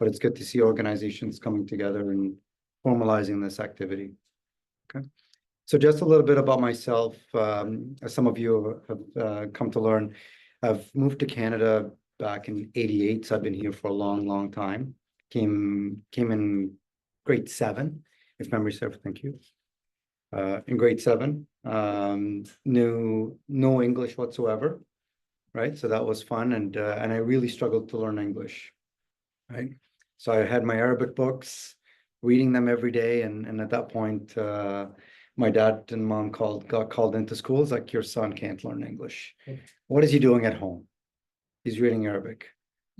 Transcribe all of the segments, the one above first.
but it's good to see organizations coming together and formalizing this activity. Okay. So just a little bit about myself. As some of you have come to learn, I've moved to Canada back in '88, so I've been here for a long, long time. Came in grade 7, if memory serves. Thank you. In grade 7, knew no English whatsoever, right? So that was fun, and I really struggled to learn English, right? So I had my Arabic books, reading them every day, and at that point, my dad and mom got called into school. It's like, your son can't learn English. What is he doing at home? He's reading Arabic.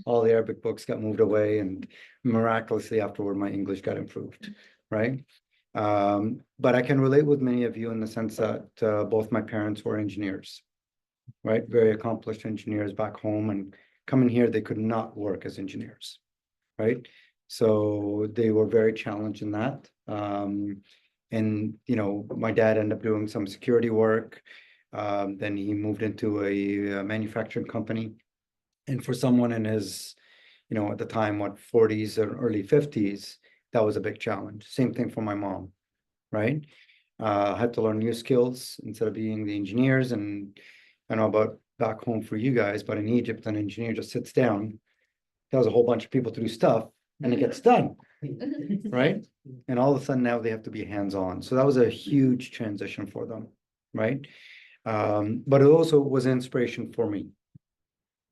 All the Arabic books got moved away, and miraculously afterward, my English got improved, right? But I can relate with many of you in the sense that both my parents were engineers, right? Very accomplished engineers back home, and coming here, they could not work as engineers, right? So they were very challenged in that. And, you know, my dad ended up doing some security work. Then he moved into a manufacturing company. And for someone in his, you know, at the time, what, 40s or early 50s, that was a big challenge. Same thing for my mom, right? Had to learn new skills instead of being the engineers. And I know about back home for you guys, but in Egypt, an engineer just sits down, tells a whole bunch of people to do stuff, and it gets done, right? And all of a sudden now they have to be hands-on. So that was a huge transition for them, right? But it also was an inspiration for me,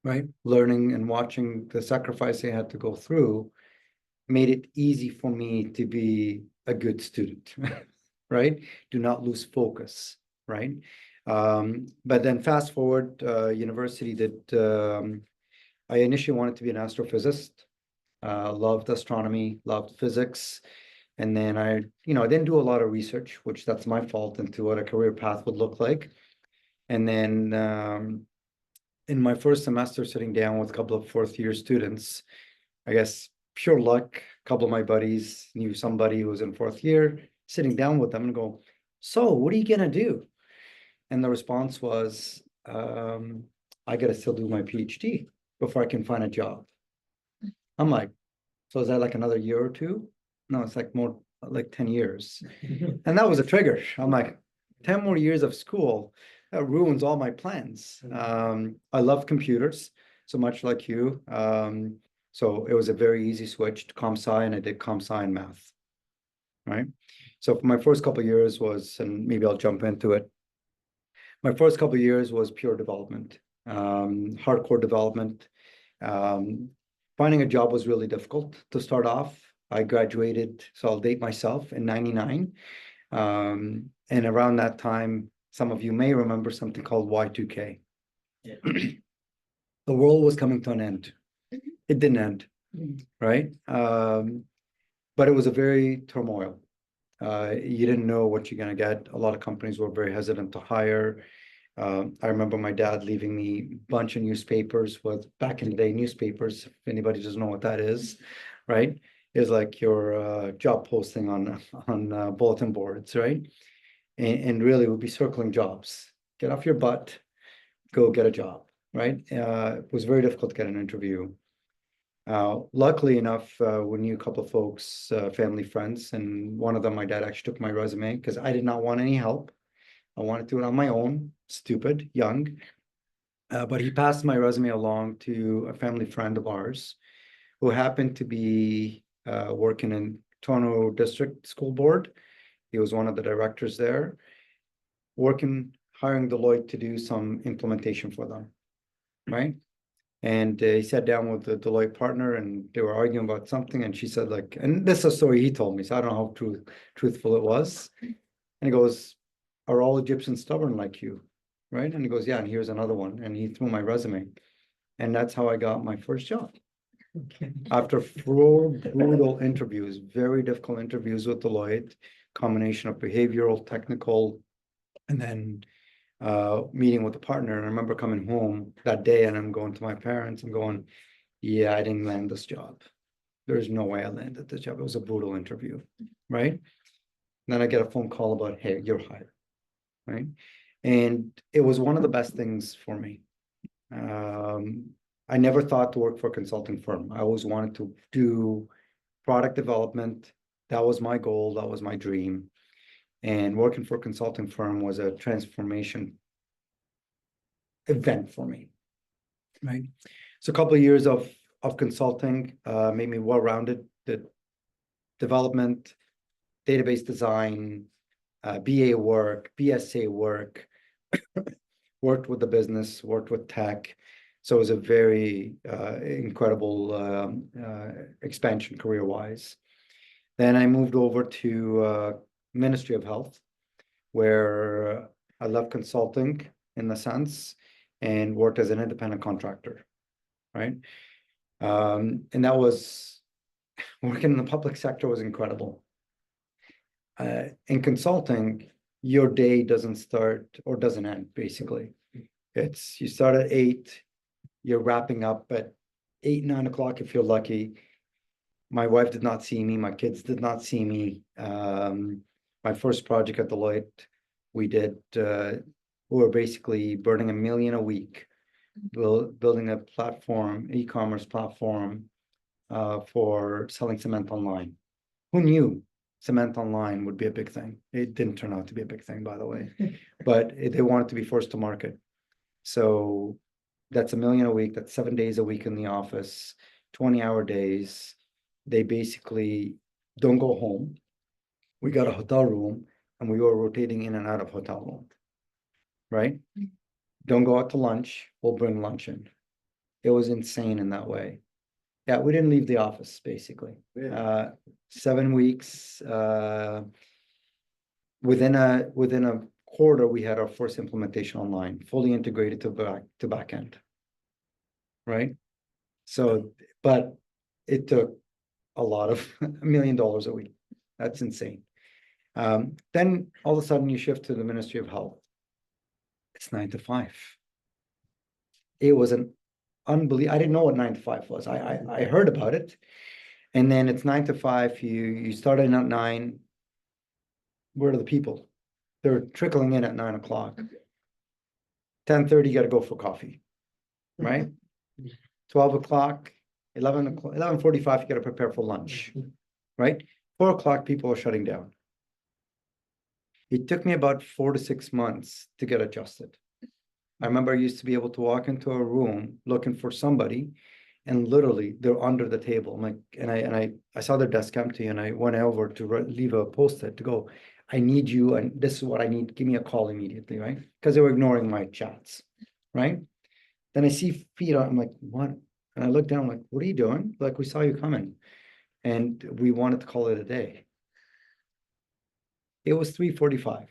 right? Learning and watching the sacrifice they had to go through made it easy for me to be a good student, right? Do not lose focus, right? But then fast forward, university I initially wanted to be an astrophysicist. Loved astronomy, loved physics. And then I didn't do a lot of research, which that's my fault, into what a career path would look like. And then in my first semester, sitting down with a couple of fourth-year students, I guess pure luck, a couple of my buddies knew somebody who was in fourth year, sitting down with them and go, so what are you gonna do? And the response was, I gotta still do my PhD before I can find a job. I'm like, so is that like another year or two? No, it's like more like 10 years. And that was a trigger. I'm like, 10 more years of school, that ruins all my plans. I love computers so much, like you. So it was a very easy switch to comp sci, and I did comp sci and math, right? So for my first couple of years was, and maybe I'll jump into it. My first couple of years was pure development, hardcore development. Finding a job was really difficult to start off. I graduated, so I'll date myself, in '99. And around that time, some of you may remember something called Y2K. Yeah. The world was coming to an end. It didn't end, right? But it was a very turmoil. You didn't know what you're going to get. A lot of companies were very hesitant to hire. I remember my dad leaving me a bunch of newspapers with, back in the day, newspapers, if anybody doesn't know what that is, right? Is like your job posting on bulletin boards, right? And really would be circling jobs. Get off your butt, go get a job, right? It was very difficult to get an interview. Luckily enough, we knew a couple of folks, family friends, and one of them, my dad actually took my resume because I did not want any help. I wanted to do it on my own, stupid, young. But he passed my resume along to a family friend of ours who happened to be working in Toronto District School Board. He was one of the directors there, hiring Deloitte to do some implementation for them, right? And he sat down with the Deloitte partner, and they were arguing about something. And she said, like, and this is a story he told me, so I don't know how truthful it was. And he goes, are all Egyptians stubborn like you? Right? And he goes, yeah, and here's another one. And he threw my resume. And that's how I got my first job. After 4 brutal interviews, very difficult interviews with Deloitte, combination of behavioral, technical, and then meeting with the partner. And I remember coming home that day and I'm going to my parents and going, yeah, I didn't land this job. There's no way I landed this job. It was a brutal interview, right? And then I get a phone call about, hey, you're hired, right? And it was one of the best things for me. I never thought to work for a consulting firm. I always wanted to do product development. That was my goal. That was my dream. And working for a consulting firm was a transformation event for me, right? So a couple of years of consulting made me well-rounded. The development, database design, BA work, BSA work, worked with the business, worked with tech. So it was a very incredible expansion career-wise. Then I moved over to Ministry of Health, where I love consulting in the sense and worked as an independent contractor, right? And that was working in the public sector was incredible. In consulting, your day doesn't start or doesn't end, basically. It's you start at 8, you're wrapping up at 8, 9 o'clock if you're lucky. My wife did not see me, my kids did not see me. My first project at Deloitte, we were basically burning $1 million a week, building a platform, e-commerce platform for selling cement online. Who knew cement online would be a big thing? It didn't turn out to be a big thing, by the way, but they wanted to be first to market. So that's $1 million a week. That's 7 days a week in the office, 20-hour days. They basically don't go home. We got a hotel room and we were rotating in and out of hotel room, right? Don't go out to lunch. We'll bring lunch in. It was insane in that way. Yeah, we didn't leave the office, basically. 7 weeks. Within a quarter, we had our first implementation online, fully integrated to back end. Right? So, but it took a lot of $1 million a week. That's insane. Then all of a sudden you shift to the Ministry of Health. It's 9 to 5. It was an unbelievable. I didn't know what 9 to 5 was. I heard about it, and then it's 9 to 5. You start in at 9. Where are the people? They're trickling in at 9 o'clock. 10:30, you got to go for coffee, right? 12 o'clock, 11:45, you got to prepare for lunch, right? 4 o'clock, people are shutting down. It took me about 4 to 6 months to get adjusted. I remember I used to be able to walk into a room looking for somebody, and literally they're under the table. I'm like, and I saw their desk empty, and I went over to leave a post-it to go, I need you, and this is what I need. Give me a call immediately, right? Because they were ignoring my chats, right? Then I see feet on, I'm like, what? And I look down, I'm like, what are you doing? Like, we saw you coming, and we wanted to call it a day. It was 3:45.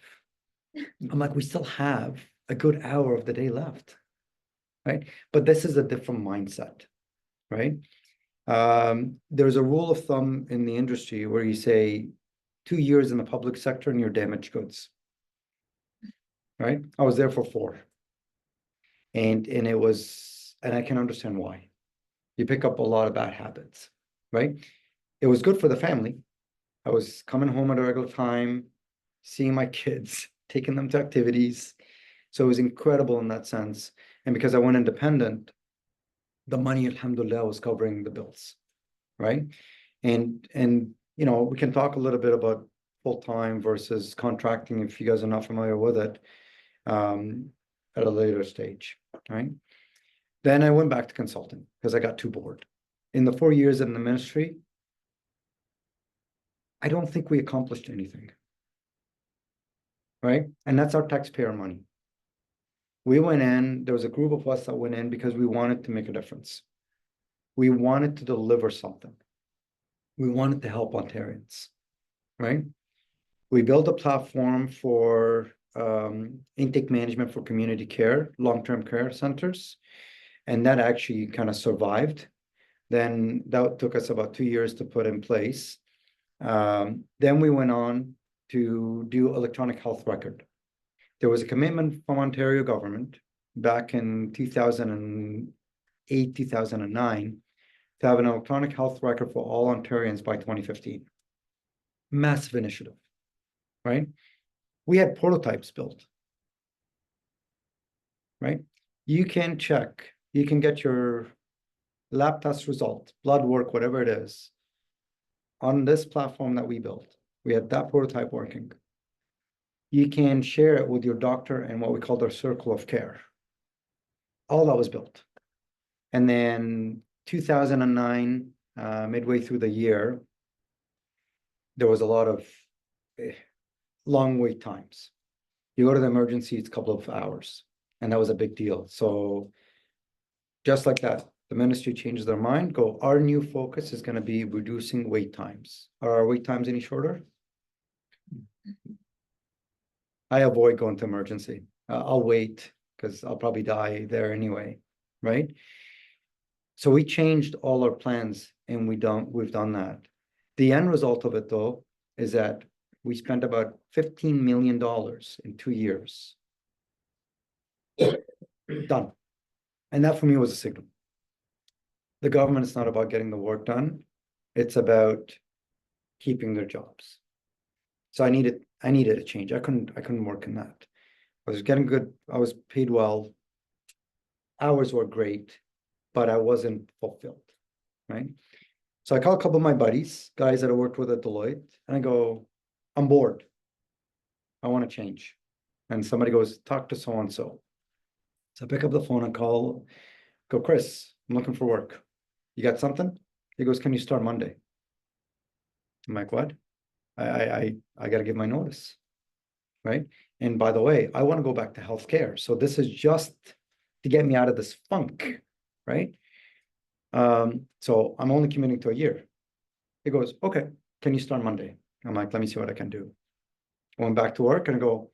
I'm like, we still have a good hour of the day left, right? But this is a different mindset, right? There's a rule of thumb in the industry where you say 2 years in the public sector and you're damaged goods, right? I was there for 4. And I can understand why. You pick up a lot of bad habits, right? It was good for the family. I was coming home at a regular time, seeing my kids, taking them to activities. So it was incredible in that sense. And because I went independent, the money, alhamdulillah, was covering the bills, right? And we can talk a little bit about full-time versus contracting if you guys are not familiar with it at a later stage, right? Then I went back to consulting because I got too bored. In the 4 years in the ministry, I don't think we accomplished anything, right? And that's our taxpayer money. We went in, there was a group of us that went in because we wanted to make a difference. We wanted to deliver something. We wanted to help Ontarians, right? We built a platform for intake management for community care, long-term care centers, and that actually kind of survived. Then that took us about 2 years to put in place. Then we went on to do electronic health record. There was a commitment from Ontario government back in 2008, 2009 to have an electronic health record for all Ontarians by 2015. Massive initiative, right? We had prototypes built, right? You can check, you can get your lab test result, blood work, whatever it is, on this platform that we built, we had that prototype working. You can share it with your doctor and what we call their circle of care. All that was built. And then 2009, midway through the year, there was a lot of long wait times. You go to the emergency, it's a couple of hours, and that was a big deal. So just like that, the ministry changes their mind, our new focus is going to be reducing wait times. Are our wait times any shorter? I avoid going to emergency. I'll wait because I'll probably die there anyway, right? So we changed all our plans and we've done that. The end result of it though, is that we spent about $15 million in 2 years. Done. And that for me was a signal. The government is not about getting the work done. It's about keeping their jobs. So I needed a change. I couldn't work in that. I was getting good. I was paid well. Hours were great, but I wasn't fulfilled, right? So I call a couple of my buddies, guys that I worked with at Deloitte, and I go, I'm bored. I want to change. And somebody goes, talk to so-and-so. So I pick up the phone and go, Chris, I'm looking for work. You got something? He goes, can you start Monday? I'm like, what? I got to give my notice, right? And by the way, I want to go back to healthcare. So this is just to get me out of this funk, right? So I'm only committing to a year. He goes, okay, can you start Monday? I'm like, let me see what I can do. I went back to work and I go,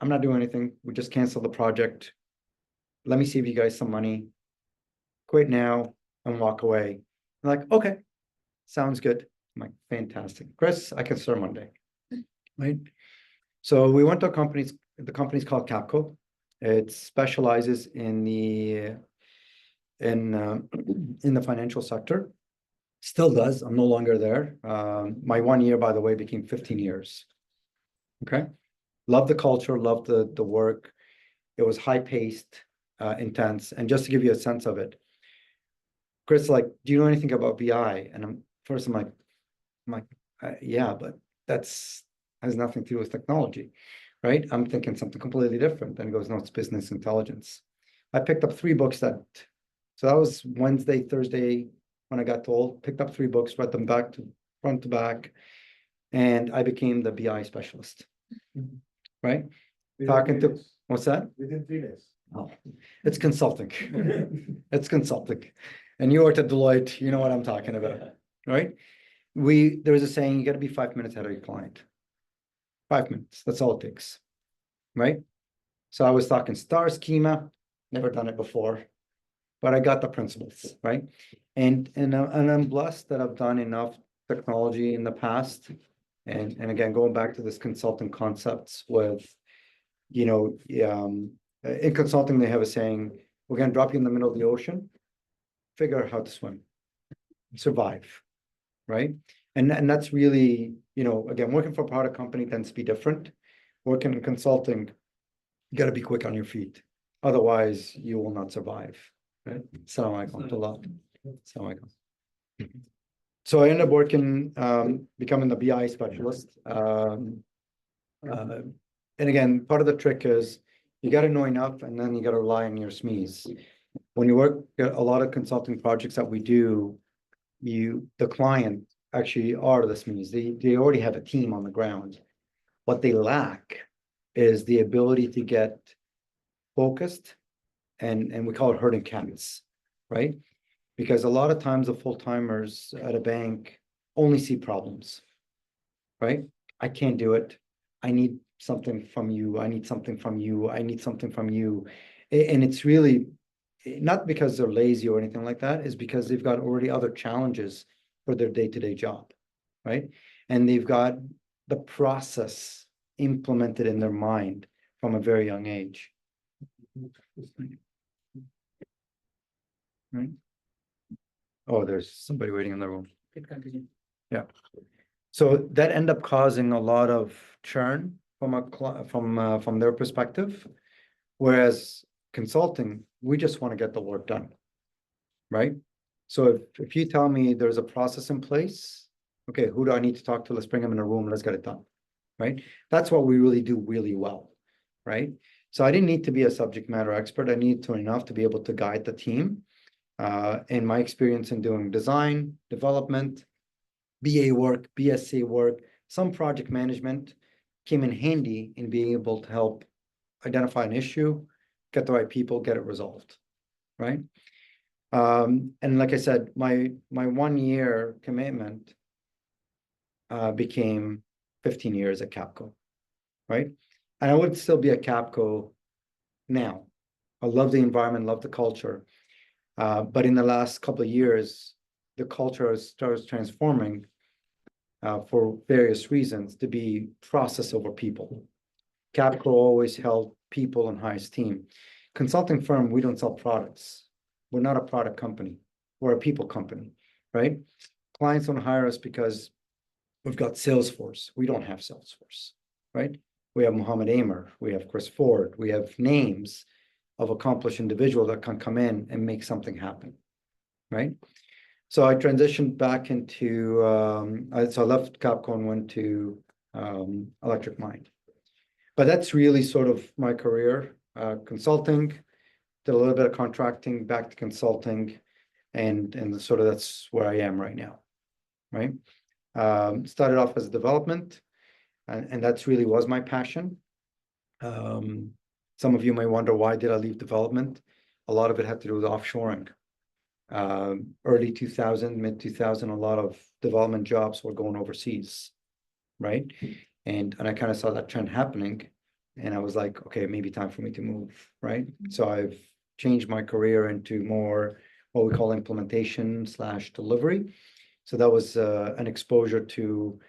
I'm not doing anything. We just canceled the project. Let me save you guys some money. Quit now and walk away. I'm like, okay, sounds good. I'm like, fantastic. Chris, I can start Monday, right? So we went to the company's called Capco. It specializes in the financial sector. Still does. I'm no longer there. My 1 year, by the way, became 15 years. Okay. Love the culture, love the work. It was high paced, intense. And just to give you a sense of it, Chris, like, do you know anything about BI? And I'm like, yeah, but has nothing to do with technology, right? I'm thinking something completely different. And he goes, no, it's business intelligence. I picked up 3 books so that was Wednesday, Thursday, when I got told, picked up 3 books, read them front to back, and I became the BI specialist, right? What's that? Within 3 days. Oh, it's consulting. It's consulting. And you worked at Deloitte, you know what I'm talking about, right? There was a saying, you got to be 5 minutes ahead of your client. 5 minutes, that's all it takes, right? So I was talking star schema, never done it before, but I got the principles, right? And I'm blessed that I've done enough technology in the past. And again, going back to this consulting concepts with, in consulting, they have a saying, we're going to drop you in the middle of the ocean, figure out how to swim, survive, right? And that's really, again, working for a product company tends to be different. Working in consulting, you got to be quick on your feet. Otherwise, you will not survive, right? Assalamu alaikum. Assalamu alaikum. So I ended up becoming the BI specialist. And again, part of the trick is you got to know enough and then you got to rely on your SMEs. When you work a lot of consulting projects that we do, the client actually are the SMEs. They already have a team on the ground. What they lack is the ability to get focused and we call it herding cats, right? Because a lot of times the full-timers at a bank only see problems, right? I can't do it. I need something from you. I need something from you. I need something from you. And it's really not because they're lazy or anything like that, is because they've got already other challenges for their day-to-day job, right? And they've got the process implemented in their mind from a very young age. Right? Oh, there's somebody waiting in the room. Yeah. So that end up causing a lot of churn from their perspective, whereas consulting, we just want to get the work done, right? So if you tell me there's a process in place, okay, who do I need to talk to? Let's bring them in a room, let's get it done, right? That's what we really do really well, right? So I didn't need to be a subject matter expert. I needed to enough to be able to guide the team. In my experience in doing design, development, BA work, BSc work, some project management came in handy in being able to help identify an issue, get the right people, get it resolved, right? And like I said, my 1 year commitment became 15 years at Capco, right? And I would still be at Capco now. I love the environment, love the culture. But in the last couple of years, the culture starts transforming for various reasons to be process over people. Capco always held people in high esteem. Consulting firm, we don't sell products. We're not a product company. We're a people company, right? Clients don't hire us because we've got Salesforce. We don't have Salesforce, right? We have Mohamed Amer. We have Chris Ford. We have names of accomplished individuals that can come in and make something happen, right? So I transitioned back into, so I left Capco and went to Electric Mind. But that's really sort of my career, consulting, did a little bit of contracting, back to consulting, and sort of that's where I am right now, right? Started off as development, and that's really was my passion. Some of you may wonder, why did I leave development? A lot of it had to do with offshoring. Early 2000, mid 2000, a lot of development jobs were going overseas, right? And I kind of saw that trend happening, and I was like, okay, maybe time for me to move, right? So I've changed my career into more what we call implementation / delivery. So that was an exposure to,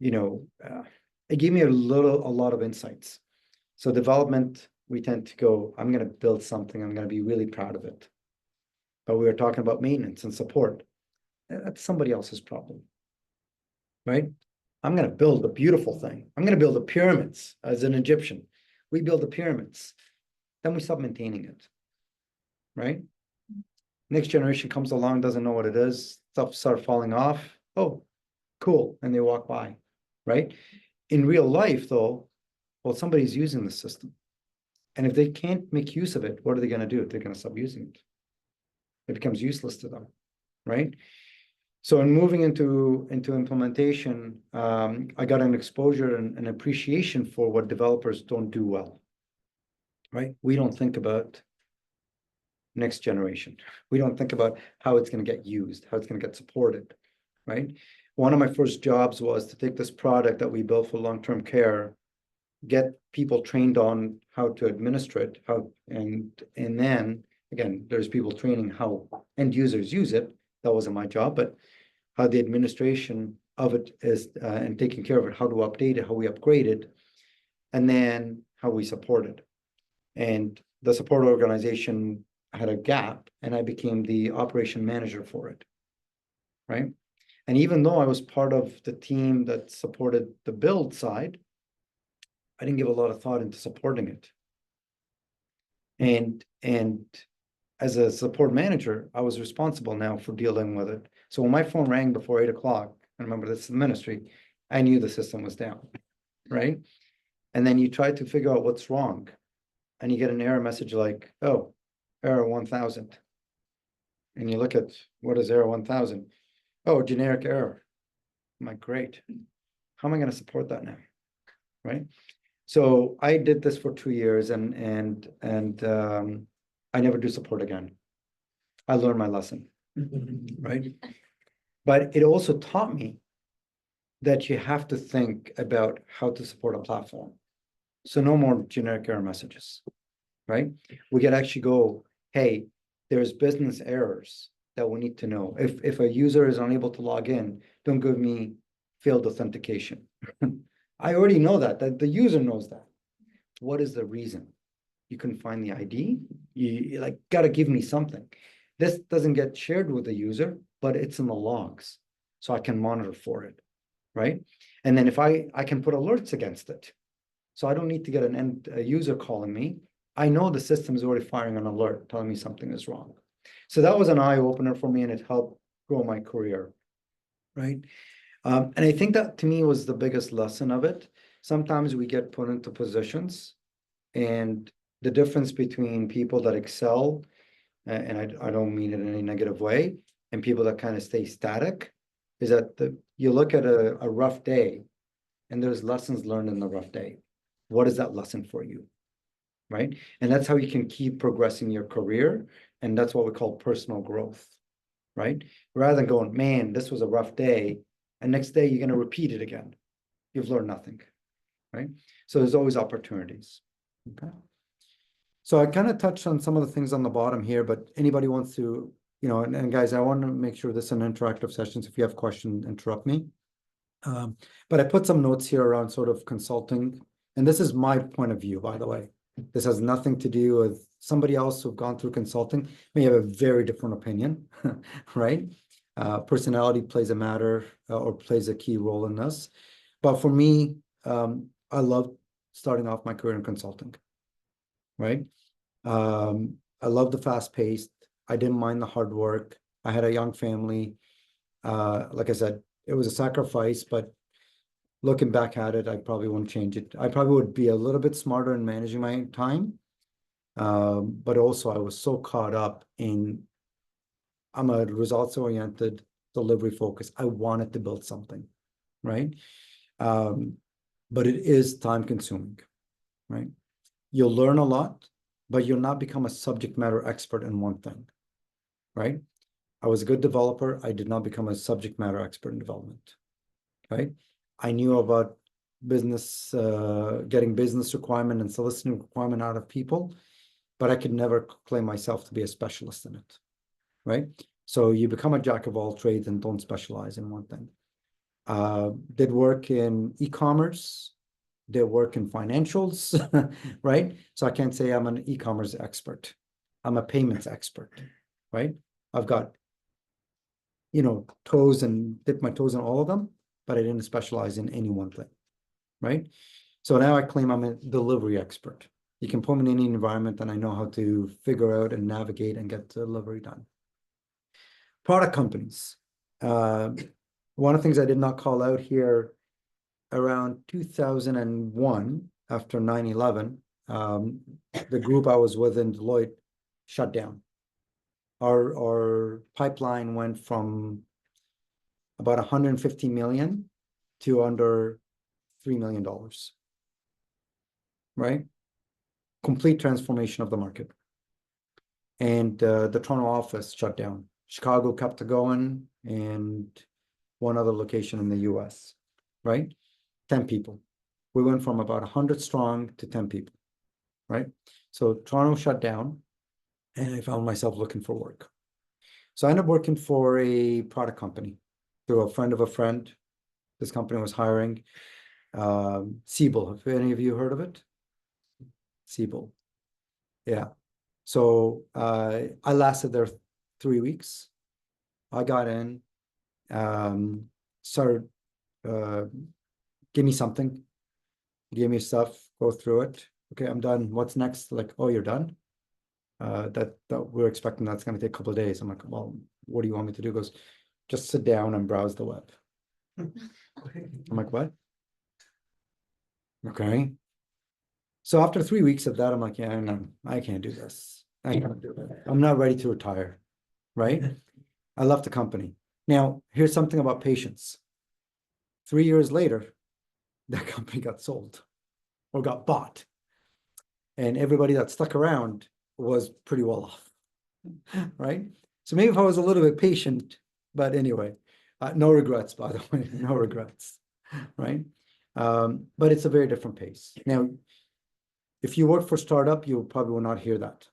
it gave me a lot of insights. So development, we tend to go, I'm going to build something, I'm going to be really proud of it. But we were talking about maintenance and support. That's somebody else's problem, right? I'm going to build a beautiful thing. I'm going to build the pyramids as an Egyptian. We build the pyramids. Then we stop maintaining it, right? Next generation comes along, doesn't know what it is. Stuff start falling off. Oh, cool. And they walk by, right? In real life, though, well, somebody's using the system. And if they can't make use of it, what are they going to do? They're going to stop using it. It becomes useless to them, right? So in moving into implementation, I got an exposure and an appreciation for what developers don't do well, right? We don't think about next generation. We don't think about how it's going to get used, how it's going to get supported, right? One of my first jobs was to take this product that we built for long-term care, get people trained on how to administer it, and then again, there's people training how end users use it. That wasn't my job, but how the administration of it is and taking care of it, how to update it, how we upgrade it, and then how we support it. And the support organization had a gap, and I became the operation manager for it, right? And even though I was part of the team that supported the build side, I didn't give a lot of thought into supporting it. And as a support manager, I was responsible now for dealing with it. So when my phone rang before 8 o'clock, I remember this is the ministry, I knew the system was down, right? And then you try to figure out what's wrong, and you get an error message like, oh, error 1000. And you look at, what is error 1000? Oh, generic error. I'm like, great. How am I going to support that now, right? So I did this for 2 years, and I never do support again. I learned my lesson, right? But it also taught me that you have to think about how to support a platform. So no more generic error messages, right? We can actually go, hey, there's business errors that we need to know. If a user is unable to log in, don't give me failed authentication. I already know that the user knows that. What is the reason? You couldn't find the ID? You like gotta give me something. This doesn't get shared with the user, but it's in the logs, so I can monitor for it, right? And then if I can put alerts against it, so I don't need to get a user calling me. I know the system is already firing an alert telling me something is wrong. So that was an eye opener for me, and it helped grow my career, right? And I think that to me was the biggest lesson of it. Sometimes we get put into positions, and the difference between people that excel, and I don't mean it in any negative way, and people that kind of stay static, is that you look at a rough day, and there's lessons learned in the rough day. What is that lesson for you? Right? And that's how you can keep progressing your career. And that's what we call personal growth, right? Rather than going, man, this was a rough day, and next day you're going to repeat it again. You've learned nothing, right? So there's always opportunities. Okay. So I kind of touched on some of the things on the bottom here, but anybody wants to, and guys, I want to make sure this is an interactive session. So if you have questions, interrupt me. But I put some notes here around sort of consulting, and this is my point of view, by the way. This has nothing to do with somebody else who've gone through consulting may have a very different opinion, right? Personality plays a matter or plays a key role in this. But for me, I love starting off my career in consulting, right? I love the fast paced. I didn't mind the hard work. I had a young family. Like I said, it was a sacrifice, but looking back at it, I probably wouldn't change it. I probably would be a little bit smarter in managing my time. But also I was so caught up in, I'm a results oriented, delivery focused. I wanted to build something, right? But it is time consuming, right? You'll learn a lot, but you'll not become a subject matter expert in one thing, right? I was a good developer. I did not become a subject matter expert in development, right? I knew about business, getting business requirement and soliciting requirement out of people, but I could never claim myself to be a specialist in it, right? So you become a jack of all trades and don't specialize in one thing. Did work in e-commerce, did work in financials, right? So I can't say I'm an e-commerce expert. I'm a payments expert, right? I've got, toes and dip my toes in all of them, but I didn't specialize in any one thing, right? So now I claim I'm a delivery expert. You can put me in any environment and I know how to figure out and navigate and get delivery done. Product companies. One of the things I did not call out here, around 2001, after 9/11, the group I was with in Deloitte shut down. Our pipeline went from about 150 million to under $3 million, right? Complete transformation of the market. And the Toronto office shut down. Chicago kept it going, and one other location in the US, right? 10 people. We went from about 100 strong to 10 people, right? So Toronto shut down, and I found myself looking for work. So I ended up working for a product company through a friend of a friend. This company was hiring. Siebel, have any of you heard of it? Siebel. Yeah. So I lasted there 3 weeks. I got in, started, give me something, give me stuff, go through it. Okay, I'm done. What's next? Like, oh, you're done? That we're expecting that's going to take a couple of days. I'm like, well, what do you want me to do? He goes, just sit down and browse the web. I'm like, what? Okay. So after 3 weeks of that, I'm like, yeah, no, I can't do this. I can't do it. I'm not ready to retire, right? I left the company. Now, here's something about patience. 3 years later, that company got sold or got bought. And everybody that stuck around was pretty well off, right? So maybe if I was a little bit patient, but anyway, no regrets, by the way, no regrets, right? But it's a very different pace. Now, if you work for startup, you probably will not hear that.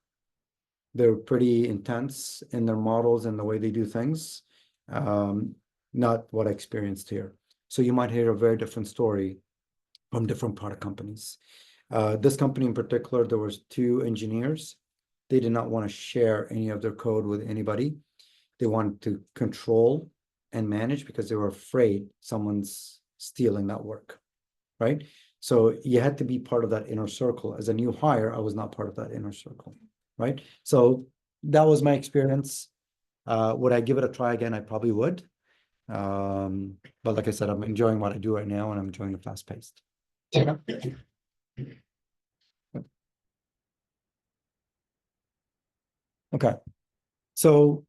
They're pretty intense in their models and the way they do things. Not what I experienced here. So you might hear a very different story from different product companies. This company in particular, there was 2 engineers. They did not want to share any of their code with anybody. They wanted to control and manage because they were afraid someone's stealing that work, right? So you had to be part of that inner circle. As a new hire, I was not part of that inner circle, right? So that was my experience. Would I give it a try again? I probably would. But like I said, I'm enjoying what I do right now, and I'm enjoying the fast paced. Okay. So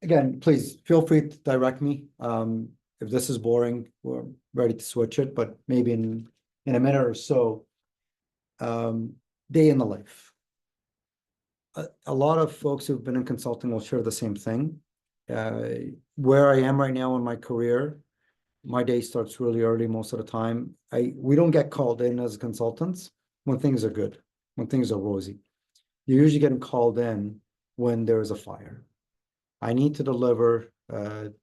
again, please feel free to direct me. If this is boring, we're ready to switch it, but maybe in a minute or so, day in the life. A lot of folks who've been in consulting will share the same thing. Where I am right now in my career, my day starts really early most of the time. We don't get called in as consultants when things are good, when things are rosy. You're usually getting called in when there is a fire. I need to deliver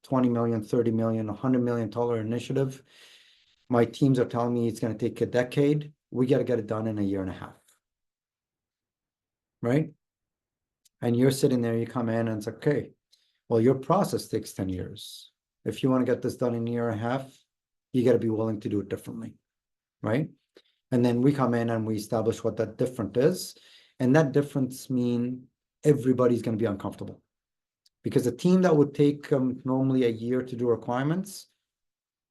20 million, 30 million, $100 million initiative. My teams are telling me it's going to take a decade. We got to get it done in a year and a half. Right? And you're sitting there, you come in and it's okay, well, your process takes 10 years. If you want to get this done in a year and a half, you got to be willing to do it differently. Right? And then we come in and we establish what that different is. And that difference means everybody's going to be uncomfortable. Because a team that would take normally a year to do requirements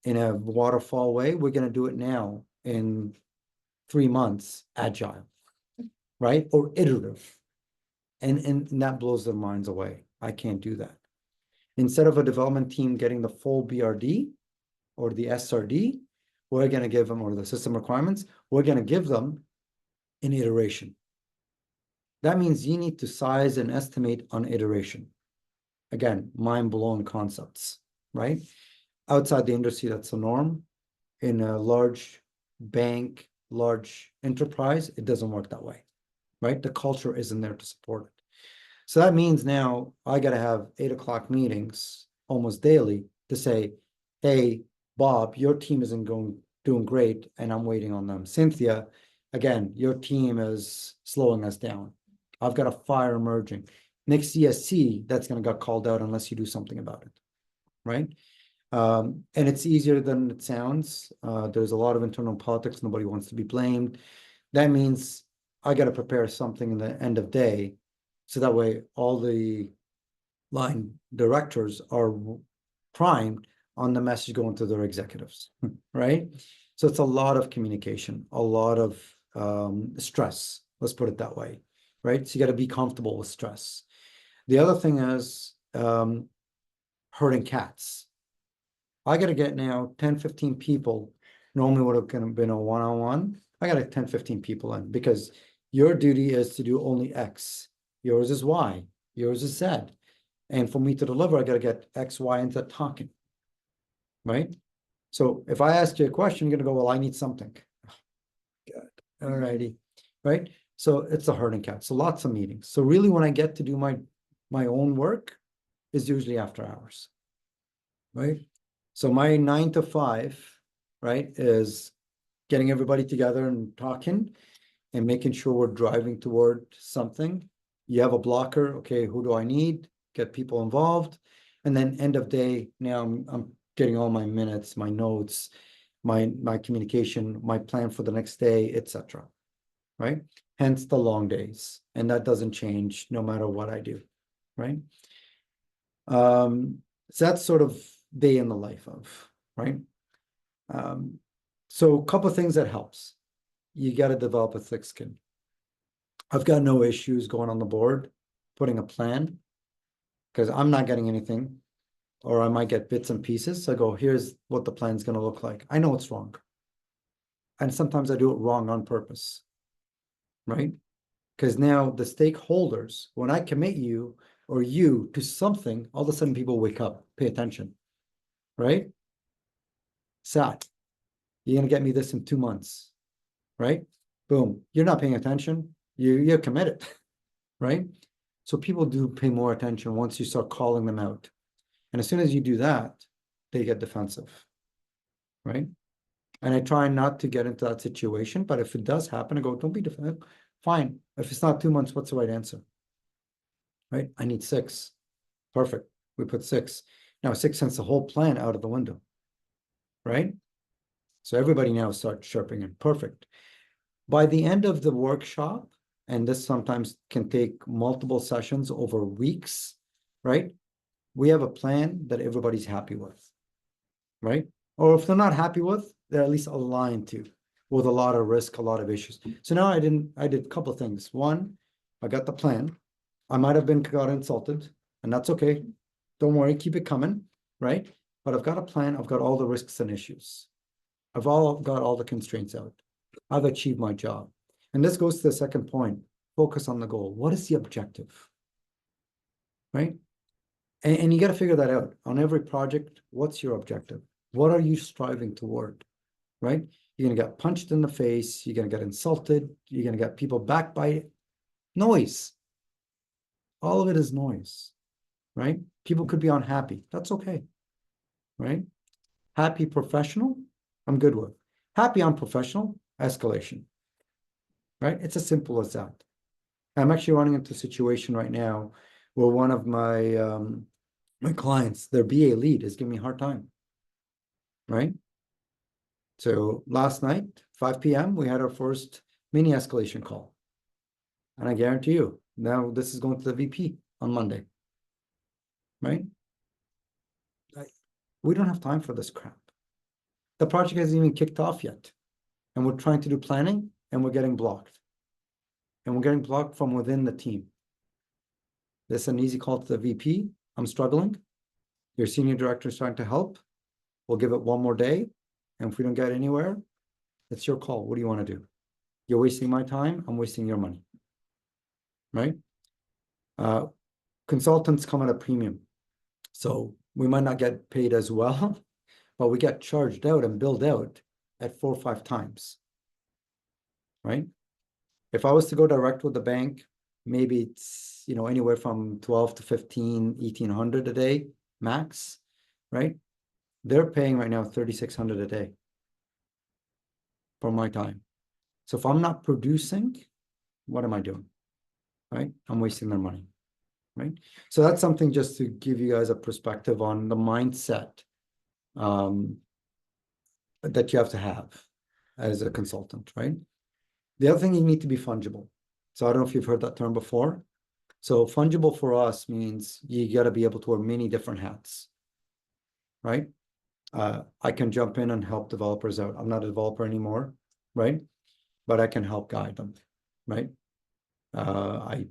in a waterfall way, we're going to do it now in 3 months, agile, right? Or iterative. And that blows their minds away. I can't do that. Instead of a development team getting the full BRD or the SRD, we're going to give them, or the system requirements, we're going to give them an iteration. That means you need to size and estimate on iteration. Again, mind-blowing concepts, right? Outside the industry, that's the norm. In a large bank, large enterprise, it doesn't work that way, right? The culture isn't there to support it. So that means now I got to have 8 o'clock meetings almost daily to say, hey, Bob, your team isn't doing great, and I'm waiting on them. Cynthia, again, your team is slowing us down. I've got a fire emerging. Next CSC, that's going to get called out unless you do something about it, right? And it's easier than it sounds. There's a lot of internal politics. Nobody wants to be blamed. That means I got to prepare something in the end of day, so that way all the line directors are primed on the message going to their executives, right? So it's a lot of communication, a lot of stress. Let's put it that way, right? So you got to be comfortable with stress. The other thing is herding cats. I got to get now 10, 15 people. Normally would have been a one-on-one. I got to 10, 15 people in, because your duty is to do only X. Yours is Y. Yours is Z. And for me to deliver, I got to get X, Y, and Z talking, right? So if I ask you a question, you're going to go, well, I need something. Good. All righty. Right? So it's a herding cat. So lots of meetings. So really when I get to do my own work is usually after hours, right? So my 9 to 5, right, is getting everybody together and talking and making sure we're driving toward something. You have a blocker. Okay, who do I need? Get people involved. And then end of day, now I'm getting all my minutes, my notes, my communication, my plan for the next day, etc. Right? Hence the long days. And that doesn't change no matter what I do, right? So that's sort of day in the life of, right? So a couple of things that helps. You got to develop a thick skin. I've got no issues going on the board, putting a plan, because I'm not getting anything, or I might get bits and pieces. So I go, here's what the plan's going to look like. I know it's wrong. And sometimes I do it wrong on purpose, right? Because now the stakeholders, when I commit you or you to something, all of a sudden people wake up, pay attention, right? Sat, you're going to get me this in 2 months, right? Boom, you're not paying attention. You're committed, right? So people do pay more attention once you start calling them out. And as soon as you do that, they get defensive, right? And I try not to get into that situation, but if it does happen, I go, don't be defensive. Fine. If it's not 2 months, what's the right answer? Right? I need 6. Perfect. We put 6. Now 6 sends the whole plan out of the window, right? So everybody now starts chirping in. Perfect. By the end of the workshop, and this sometimes can take multiple sessions over weeks, right? We have a plan that everybody's happy with, right? Or if they're not happy with, they're at least aligned to, with a lot of risk, a lot of issues. So now I did a couple of things. One, I got the plan. I might have got insulted, and that's okay. Don't worry, keep it coming, right? But I've got a plan. I've got all the risks and issues. I've got all the constraints out. I've achieved my job. And this goes to the second point, focus on the goal. What is the objective, right? And you got to figure that out. On every project, what's your objective? What are you striving toward, right? You're going to get punched in the face. You're going to get insulted. You're going to get people backbite. Noise. All of it is noise, right? People could be unhappy. That's okay, right? Happy professional, I'm good with. Happy unprofessional, escalation, right? It's as simple as that. I'm actually running into a situation right now where one of my my clients, their BA lead, is giving me a hard time, right? So last night, 5 p.m., we had our first mini escalation call. And I guarantee you, now this is going to the VP on Monday, right? We don't have time for this crap. The project hasn't even kicked off yet. And we're trying to do planning, and we're getting blocked. And we're getting blocked from within the team. This is an easy call to the VP. I'm struggling. Your senior director is trying to help. We'll give it one more day. And if we don't get anywhere, it's your call. What do you want to do? You're wasting my time. I'm wasting your money, right? Consultants come at a premium. So we might not get paid as well, but we get charged out and billed out at 4 or 5 times, right? If I was to go direct with the bank, maybe it's, you know, anywhere from 12 to 15, 1,800 a day max, right? They're paying right now 3,600 a day for my time. So if I'm not producing, what am I doing, right? I'm wasting their money, right? So that's something just to give you guys a perspective on the mindset that you have to have as a consultant, right? The other thing, you need to be fungible. So I don't know if you've heard that term before. So fungible for us means you got to be able to wear many different hats, right? I can jump in and help developers out. I'm not a developer anymore, right? But I can help guide them, right? I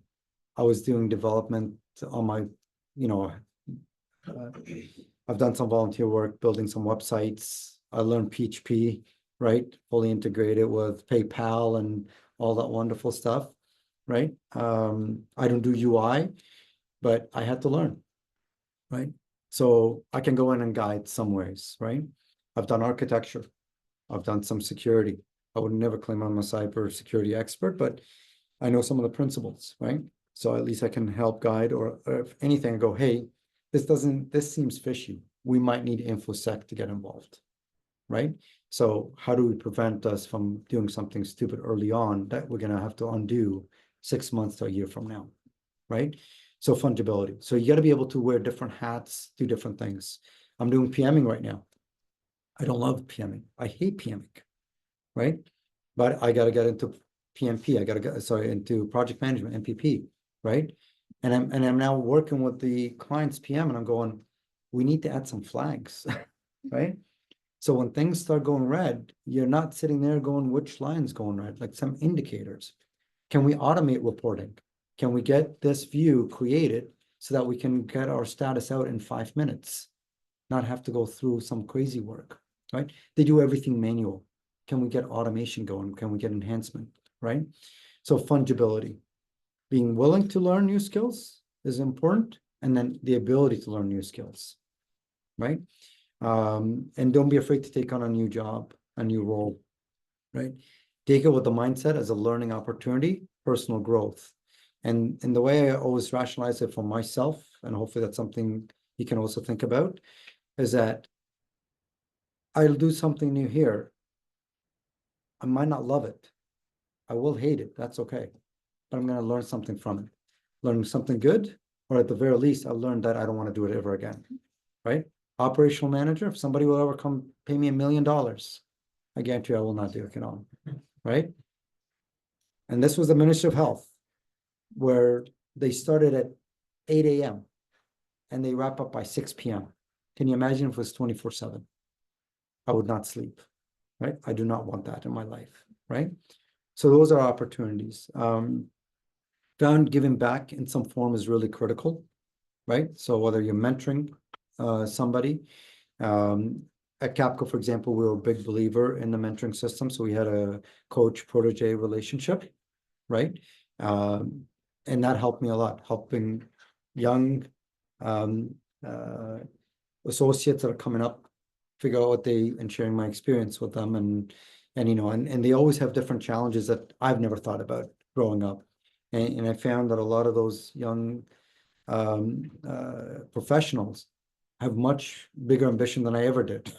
was doing development on my, you know, I've done some volunteer work, building some websites. I learned PHP, right? Fully integrated with PayPal and all that wonderful stuff, right? I don't do UI, but I had to learn, right? So I can go in and guide some ways, right? I've done architecture. I've done some security. I would never claim I'm a cyber security expert, but I know some of the principles, right? So at least I can help guide, or if anything, go, hey, this seems fishy. We might need InfoSec to get involved, right? So how do we prevent us from doing something stupid early on that we're going to have to undo 6 months to a year from now, right? So fungibility. So you got to be able to wear different hats, do different things. I'm doing PMing right now. I don't love PMing. I hate PMing, right? But I got to get into PMP. I got to get, into project management, MPP, right? And I'm now working with the client's PM, and I'm going, we need to add some flags, right? So when things start going red, you're not sitting there going, which line's going red? Like some indicators. Can we automate reporting? Can we get this view created so that we can get our status out in 5 minutes, not have to go through some crazy work, right? They do everything manual. Can we get automation going? Can we get enhancement, right? So fungibility, being willing to learn new skills is important, and then the ability to learn new skills, right? And don't be afraid to take on a new job, a new role, right? Take it with the mindset as a learning opportunity, personal growth. And the way I always rationalize it for myself, and hopefully that's something you can also think about, is that I'll do something new here. I might not love it. I will hate it. That's okay. But I'm going to learn something from it. Learn something good, or at the very least, I'll learn that I don't want to do it ever again, right? Operational manager, if somebody will ever come pay me $1 million, I guarantee you I will not do it, right? And this was the Ministry of Health. where they started at 8 a.m. and they wrap up by 6 p.m. Can you imagine if it was 24/7? I would not sleep, right? I do not want that in my life, right? So those are opportunities. Found giving back in some form is really critical, right? So whether you're mentoring somebody, at Capco, for example, we were a big believer in the mentoring system. So we had a coach protege relationship, right? And that helped me a lot, helping young um, uh, associates that are coming up figure out what they and sharing my experience with them and you know and they always have different challenges that I've never thought about growing up. And I found that a lot of those young professionals have much bigger ambition than I ever did,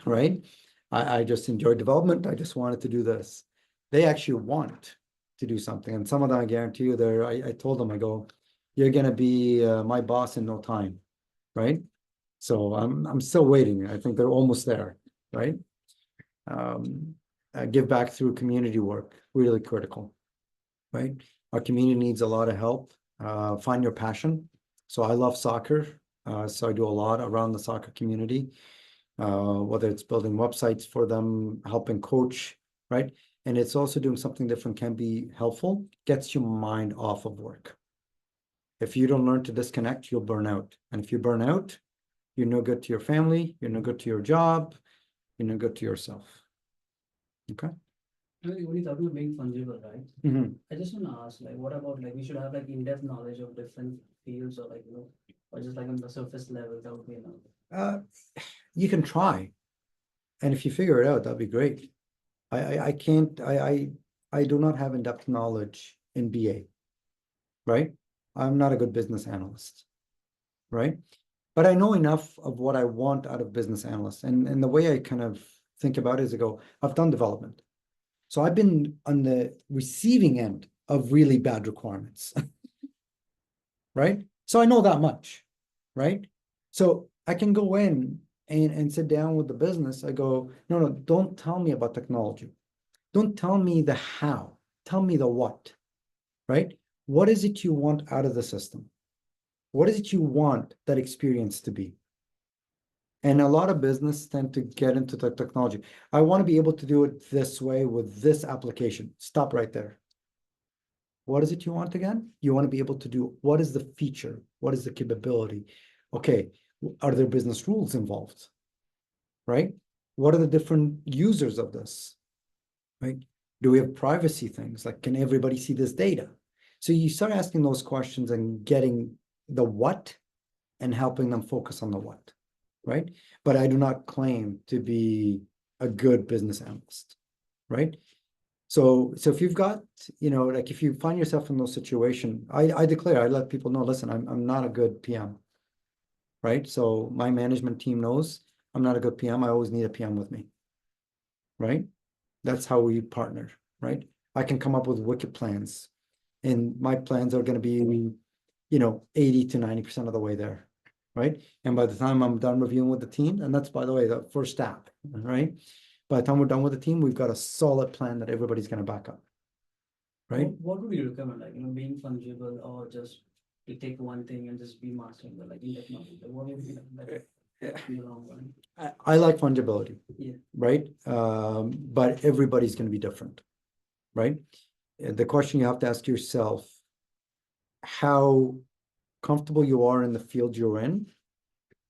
right? I just enjoyed development. I just wanted to do this. They actually want to do something. And some of them, I guarantee you, I told them, I go, you're going to be my boss in no time, right? So I'm still waiting. I think they're almost there, right? Um, give back through community work, really critical, right? Our community needs a lot of help. Find your passion. So I love soccer. So I do a lot around the soccer community, whether it's building websites for them, helping coach, right? And it's also doing something different can be helpful, gets your mind off of work. If you don't learn to disconnect, you'll burn out. And if you burn out, you're no good to your family, you're no good to your job, you're no good to yourself. Okay. When you're talking about being fungible, right? Mm-hmm. I just want to ask, like, what about like we should have like in-depth knowledge of different fields or like or just like on the surface level that would be enough. You can try, and if you figure it out, that'd be great. I can't I do not have in-depth knowledge in BA, right? I'm not a good business analyst, right? But I know enough of what I want out of business analysts. And the way I kind of think about it is I go, I've done development. So I've been on the receiving end of really bad requirements, right? So I know that much, right? So I can go in and sit down with the business. I go, no, don't tell me about technology. Don't tell me the how. Tell me the what, right? What is it you want out of the system? What is it you want that experience to be? And a lot of business tend to get into the technology. I want to be able to do it this way with this application. Stop right there. What is it you want again? You want to be able to do, what is the feature? What is the capability? Okay, are there business rules involved? Right? What are the different users of this? Right? Do we have privacy things? Like, can everybody see this data? So you start asking those questions and getting the what and helping them focus on the what, right? But I do not claim to be a good business analyst, right? So if you've got, like if you find yourself in those situations, I declare, I let people know, listen, I'm not a good PM, right? So my management team knows I'm not a good PM. I always need a PM with me, right? That's how we partner, right? I can come up with wicked plans, and my plans are going to be, 80 to 90% of the way there, right? And by the time I'm done reviewing with the team, and that's, by the way, the first step, right? By the time we're done with the team, we've got a solid plan that everybody's going to back up, right? What would you recommend? Like, being fungible or just to take one thing and just be mastering the like in-depth knowledge? Like, what would be better in the long run? I like fungibility, Yeah. right? But everybody's going to be different, right? The question you have to ask yourself, how comfortable you are in the field you're in,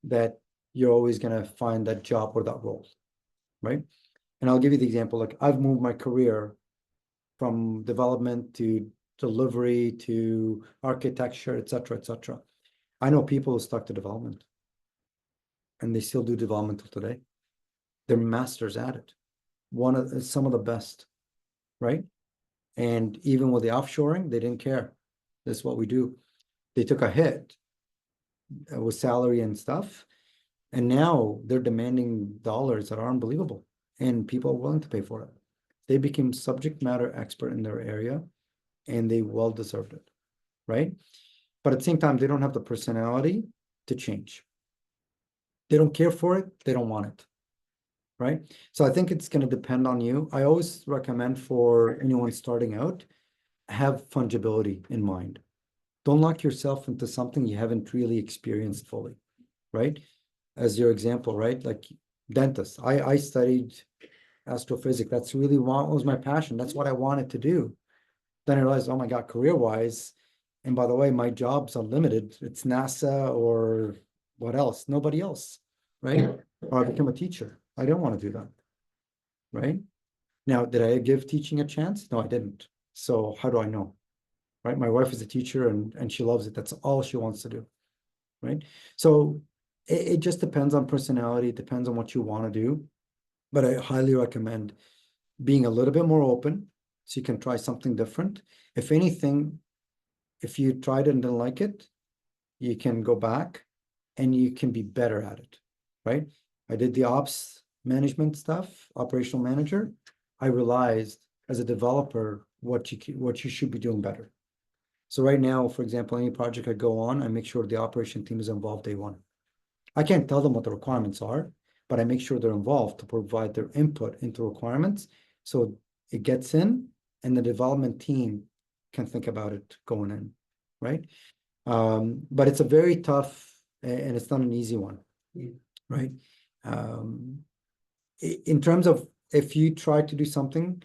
that you're always going to find that job or that role, right? And I'll give you the example, like I've moved my career from development to delivery to architecture, et cetera, et cetera. I know people who stuck to development and they still do development till today. They're masters at it. Some of the best, right? And even with the offshoring, they didn't care. This is what we do. They took a hit with salary and stuff, and now they're demanding dollars that are unbelievable, and people are willing to pay for it. They became subject matter expert in their area, and they well deserved it, right? But at the same time, they don't have the personality to change. They don't care for it. They don't want it, right? So I think it's going to depend on you. I always recommend for anyone starting out, have fungibility in mind. Don't lock yourself into something you haven't really experienced fully, right? As your example, right? Like dentist. I studied astrophysics. That's really what was my passion. That's what I wanted to do. Then I realized, oh my God, career-wise, and by the way, my job's unlimited. It's NASA or what else? Nobody else, right? Or I become a teacher. I don't want to do that, right? Now, did I give teaching a chance? No, I didn't. So how do I know? Right? My wife is a teacher and she loves it. That's all she wants to do, right? So it just depends on personality, it depends on what you want to do. But I highly recommend being a little bit more open so you can try something different. If anything, if you tried it and didn't like it, you can go back and you can be better at it, right? I did the ops management stuff, operational manager. I realized as a developer what you should be doing better. So right now, for example, any project I go on, I make sure the operation team is involved day one. I can't tell them what the requirements are, but I make sure they're involved to provide their input into requirements. So it gets in and the development team can think about it going in, right? But it's a very tough and it's not an easy one, right? In terms of if you try to do something,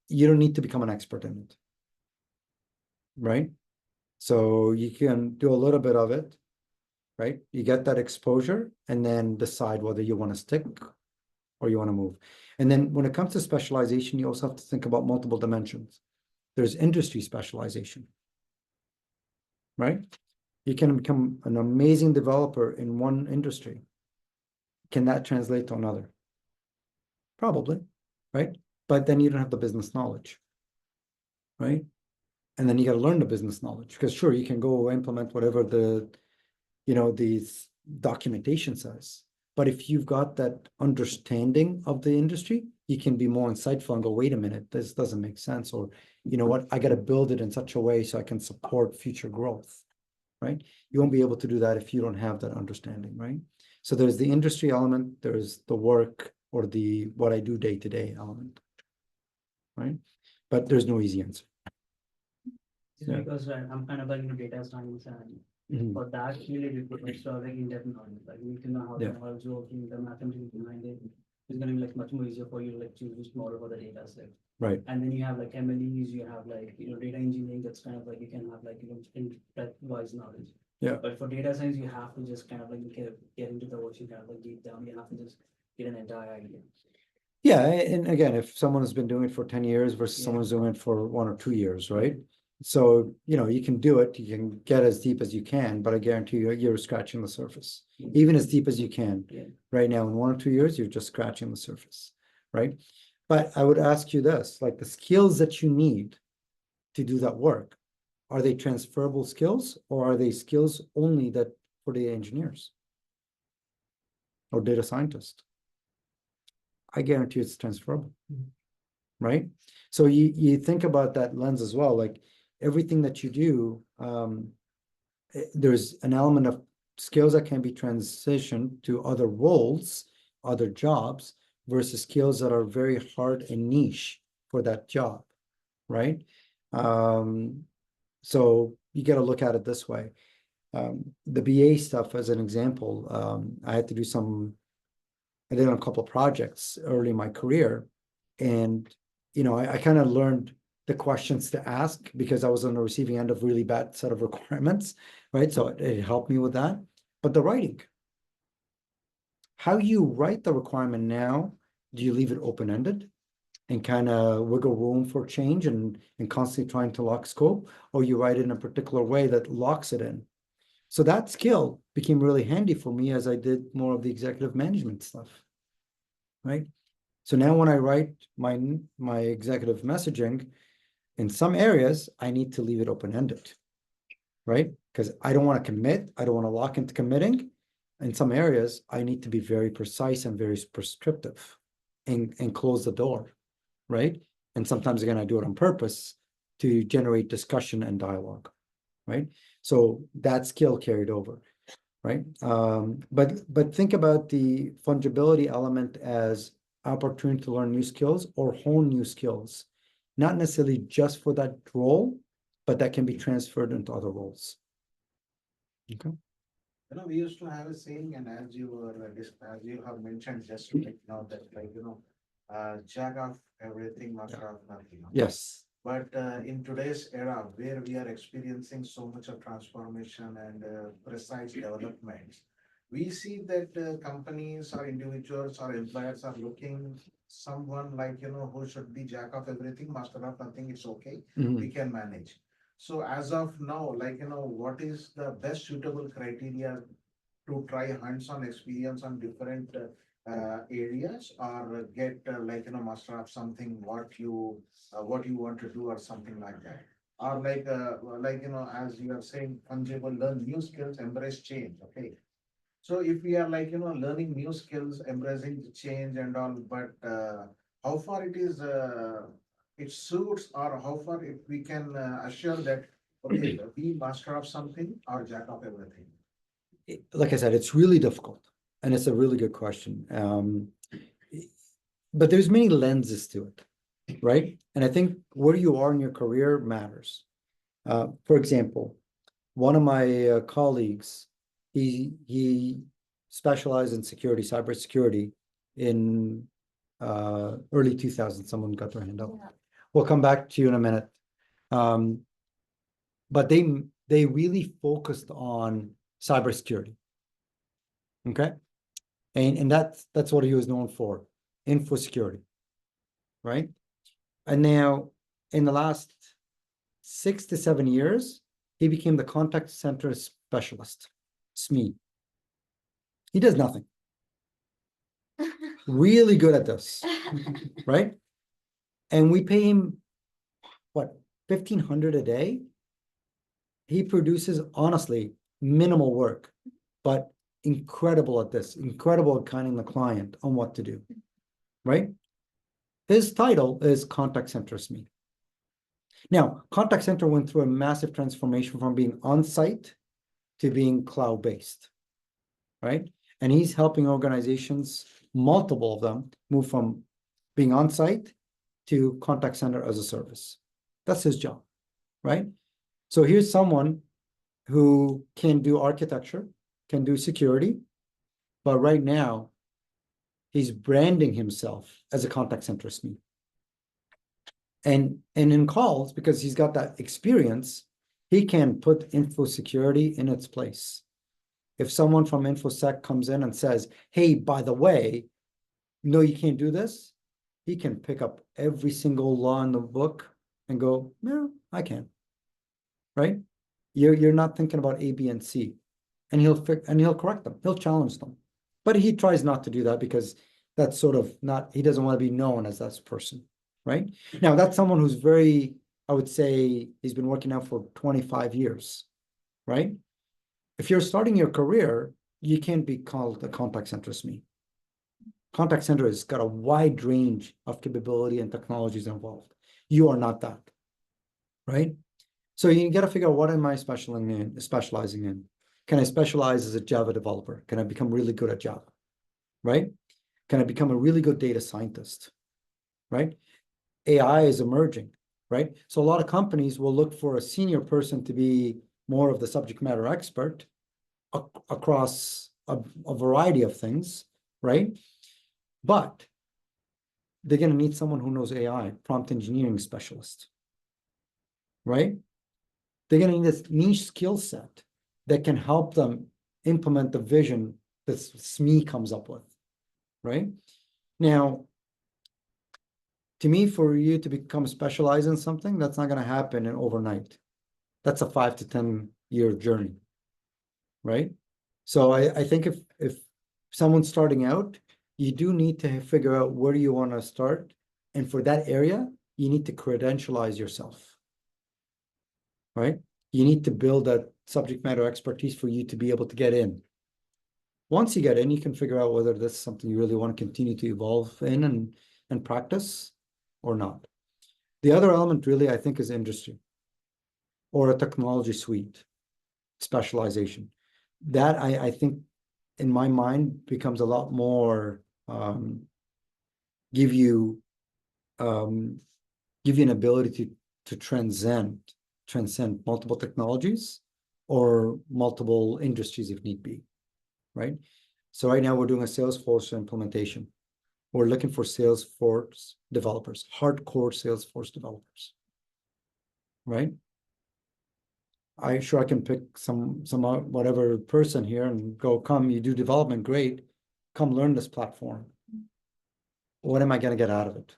you don't need to become an expert in it, right? So you can do a little bit of it, right? You get that exposure and then decide whether you want to stick or you want to move. And then when it comes to specialization, you also have to think about multiple dimensions. There's industry specialization, right? You can become an amazing developer in one industry. Can that translate to another? Probably, right? But then you don't have the business knowledge, right? And then you got to learn the business knowledge because sure, you can go implement whatever the documentation says. But if you've got that understanding of the industry, you can be more insightful and go, wait a minute, this doesn't make sense. Or, you know what, I got to build it in such a way so I can support future growth, right? You won't be able to do that if you don't have that understanding, right? So there's the industry element, there's the work or the what I do day to day element, right? But there's no easy answer. Yeah. Because I'm kind of like into data science and Mhm. for that really requires like in-depth knowledge. Like you need to know how the Yeah. models working, the mathematics behind it. It's gonna be like much more easier for you to like choose which model for the data set. Right. And then you have like MLEs, you have like data engineering. That's kind of like you can have like in-depth-wise knowledge. Yeah. But for data science, you have to just kind of like get into the ocean, kind of like deep down. You have to just get an entire idea. Yeah, and again, if someone has been doing it for 10 years versus Yeah. someone's doing it for 1 or 2 years, right? So, you can do it, you can get as deep as you can, but I guarantee you're scratching the surface. Even as deep as you can. Yeah. Right now, in 1 or 2 years, you're just scratching the surface, right? But I would ask you this, like the skills that you need to do that work, are they transferable skills or are they skills only that for the engineers or data scientists? I guarantee it's transferable. Right? So you think about that lens as well, like everything that you do, there's an element of skills that can be transitioned to other roles, other jobs, versus skills that are very hard and niche for that job, right? So you got to look at it this way. The BA stuff, as an example, I did on a couple of projects early in my career, and I kind of learned the questions to ask because I was on the receiving end of really bad set of requirements, right? So it helped me with that. But the writing, how you write the requirement now, do you leave it open-ended and kind of wiggle room for change and constantly trying to lock scope, or you write it in a particular way that locks it in? So that skill became really handy for me as I did more of the executive management stuff, right? So now when I write my executive messaging, in some areas, I need to leave it open-ended, right? Because I don't want to commit. I don't want to lock into committing. In some areas, I need to be very precise and very prescriptive and close the door, right? And sometimes, again, I do it on purpose to generate discussion and dialogue, right? So that skill carried over, right? But think about the fungibility element as opportunity to learn new skills or hone new skills. not necessarily just for that role, but that can be transferred into other roles. Okay. We used to have a saying, and as you were, as you have mentioned just right now, that jack of everything, master of nothing. Yes. But in today's era, where we are experiencing so much of transformation and precise developments, we see that companies or individuals or employers are looking someone who should be jack of everything, master of nothing. It's okay, Mhm. we can manage. So as of now, what is the best suitable criteria to try hands-on experience on different areas, or get master of something what you want to do or something like that, or as you are saying, fungible, learn new skills, embrace change. Okay, so if we are learning new skills, embracing the change and all, but how far it suits, or how far if we can assure that okay, be master of something or jack of everything. Like I said, it's really difficult, and it's a really good question. But there's many lenses to it, right? And I think where you are in your career matters. For example, one of my colleagues, he specialized in security, cybersecurity in early 2000s. Someone got their hand up. Yeah. We'll come back to you in a minute. But they really focused on cybersecurity. Okay. And that's what he was known for, info security. Right. And now in the last 6 to 7 years, he became the contact center specialist, SME. He does nothing. Really good at this, right? And we pay him, what, 1,500 a day? He produces, honestly, minimal work, but incredible at this, incredible at guiding the client on what to do, right? His title is contact center SME. Now, contact center went through a massive transformation from being on-site to being cloud-based, right? And he's helping organizations, multiple of them, move from being on-site to contact center as a service. That's his job, right? So here's someone who can do architecture, can do security, but right now he's branding himself as a contact center SME. And in calls, because he's got that experience, he can put info security in its place. If someone from InfoSec comes in and says, hey, by the way, no, you can't do this, he can pick up every single law in the book and go, no, I can. Right? You're not thinking about A, B, and C. And he'll correct them. He'll challenge them. But he tries not to do that because that's sort of not, he doesn't want to be known as that person. Right? Now, that's someone who's very, I would say, he's been working out for 25 years. Right? If you're starting your career, you can't be called a contact center SME. Contact center has got a wide range of capability and technologies involved. You are not that, right? So you got to figure out, what am I specializing in? Can I specialize as a Java developer? Can I become really good at Java, right? Can I become a really good data scientist, right? AI is emerging, right? So a lot of companies will look for a senior person to be more of the subject matter expert across a variety of things, right? But they're going to need someone who knows AI, prompt engineering specialist, right? They're going to need this niche skill set that can help them implement the vision that SME comes up with, right? Now, to me, for you to become specialized in something, that's not going to happen in overnight. That's a 5 to 10 year journey, right? So I think if someone's starting out, you do need to figure out where you want to start. And for that area, you need to credentialize yourself, right? You need to build that subject matter expertise for you to be able to get in. Once you get in, you can figure out whether this is something you really want to continue to evolve in and practice or not. The other element really, I think, is industry or a technology suite specialization. That I think, in my mind, becomes a lot more give you give you an ability to transcend multiple technologies or multiple industries if need be, right? So right now we're doing a Salesforce implementation. We're looking for Salesforce developers, hardcore Salesforce developers, right? I can pick some whatever person here and go, come, you do development, great. Come learn this platform. What am I going to get out of it?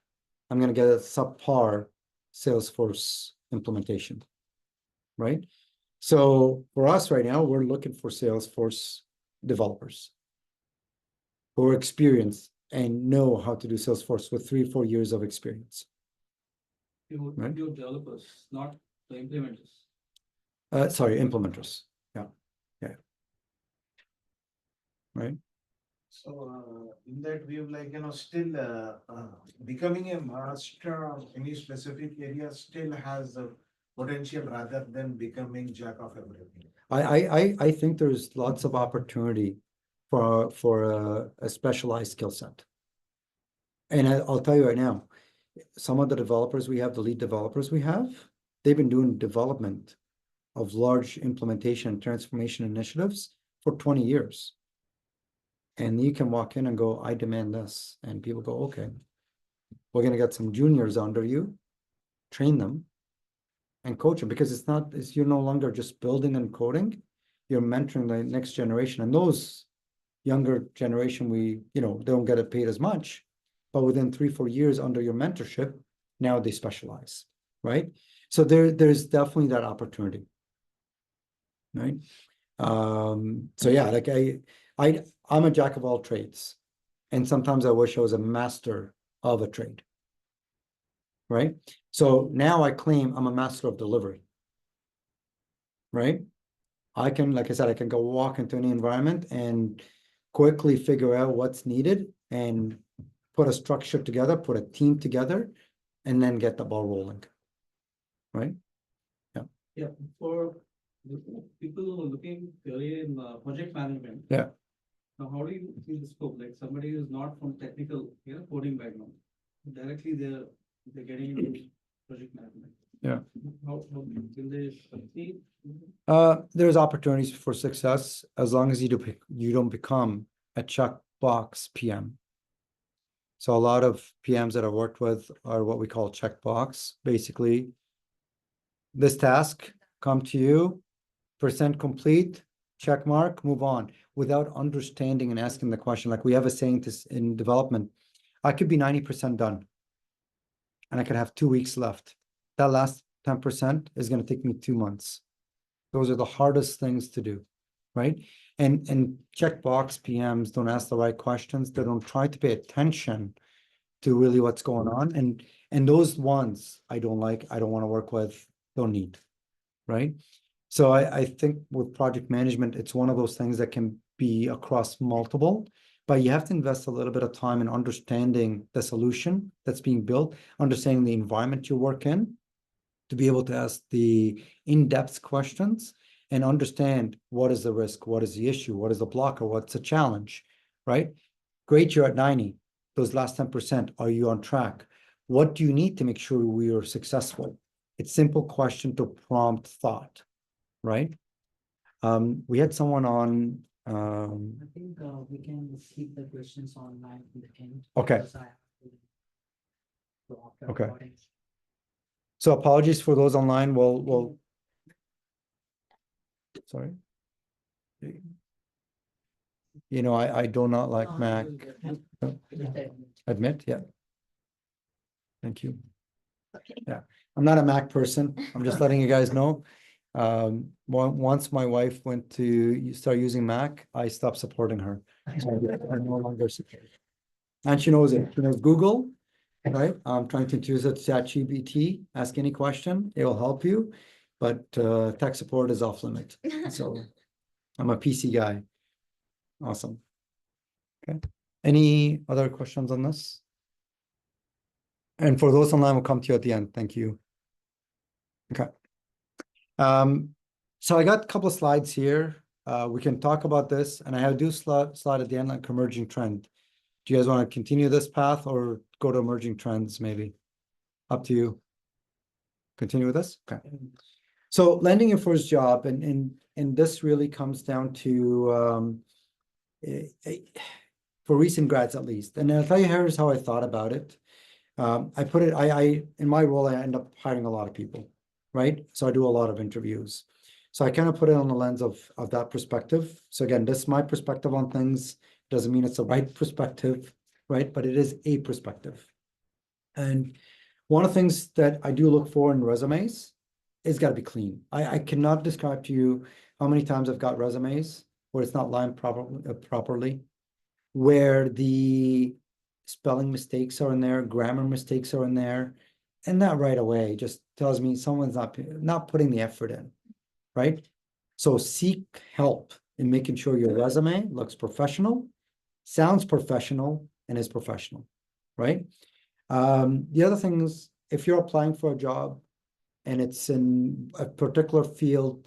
I'm going to get a subpar Salesforce implementation, right? So for us right now, we're looking for Salesforce developers who are experienced and know how to do Salesforce with 3-4 years of experience. Right. Your developers, not the implementers. Sorry, implementers. Yeah. Right. So in that view, like, still becoming a master of any specific area still has a potential rather than becoming jack of everything. I think there's lots of opportunity for a specialized skill set. And I'll tell you right now, some of the developers we have, the lead developers we have, they've been doing development of large implementation and transformation initiatives for 20 years. And you can walk in and go, I demand this. And people go, okay, we're going to get some juniors under you, train them, and coach them, because you're no longer just building and coding, you're mentoring the next generation. And those younger generation, they don't get it paid as much, but within 3-4 years under your mentorship, now they specialize, right? So there's definitely that opportunity, right? So yeah, like I'm a jack of all trades, and sometimes I wish I was a master of a trade, right? So now I claim I'm a master of delivery, right? I can, like I said, I can go walk into any environment and quickly figure out what's needed and put a structure together, put a team together, and then get the ball rolling, right? Yeah, for people who are looking purely in project management. Yeah. Now, how do you see the scope? Like somebody who's not from technical, coding background, directly they're getting into project management. Yeah. How will they succeed? There's opportunities for success as long as you don't become a checkbox PM. So a lot of PMs that I worked with are what we call checkbox. Basically, this task come to you, percent complete, check mark, move on, without understanding and asking the question. Like we have a saying in development, I could be 90% done, and I could have 2 weeks left. That last 10% is going to take me 2 months. Those are the hardest things to do, right? And checkbox PMs don't ask the right questions. They don't try to pay attention to really what's going on. And those ones I don't like, I don't want to work with, don't need, right? So I think with project management, it's one of those things that can be across multiple, but you have to invest a little bit of time in understanding the solution that's being built, understanding the environment you work in, to be able to ask the in-depth questions and understand what is the risk, what is the issue, what is the blocker, what's the challenge, right? Great, you're at 90. Those last 10%, are you on track? What do you need to make sure we are successful? It's simple question to prompt thought, right? We had someone on. I think we can keep the questions online in the end. Okay. because I have to go after Okay. recording. So apologies for those online. We'll. Sorry. I do not like No, Mac. you'll get- Admit, yeah. Thank you. Okay. Yeah, I'm not a Mac person. I'm just letting you guys know. Once my wife went to start using Mac, I stopped supporting her. So I no longer support. And she knows it. She knows Google, right? I'm trying to introduce it to ChatGPT. Ask any question, it will help you. But tech support is off limit. So I'm a PC guy. Awesome. Okay. Any other questions on this? And for those online, we'll come to you at the end. Thank you. Okay. So I got a couple of slides here. We can talk about this, and I have do slide at the end like emerging trend. Do you guys want to continue this path or go to emerging trends maybe? Up to you. Continue with this? Okay. So landing your first job, and this really comes down to eh, eh, for recent grads at least. And I'll tell you, here's how I thought about it. I put it, in my role, I end up hiring a lot of people, right? So I do a lot of interviews. So I kind of put it on the lens of that perspective. So again, this is my perspective on things. Doesn't mean it's the right perspective, right? But it is a perspective. And one of the things that I do look for in resumes is got to be clean. I cannot describe to you how many times I've got resumes where it's not lined properly, where the spelling mistakes are in there, grammar mistakes are in there, and that right away just tells me someone's not putting the effort in, right? So seek help in making sure your resume looks professional, sounds professional, and is professional, right? The other thing is, if you're applying for a job and it's in a particular field,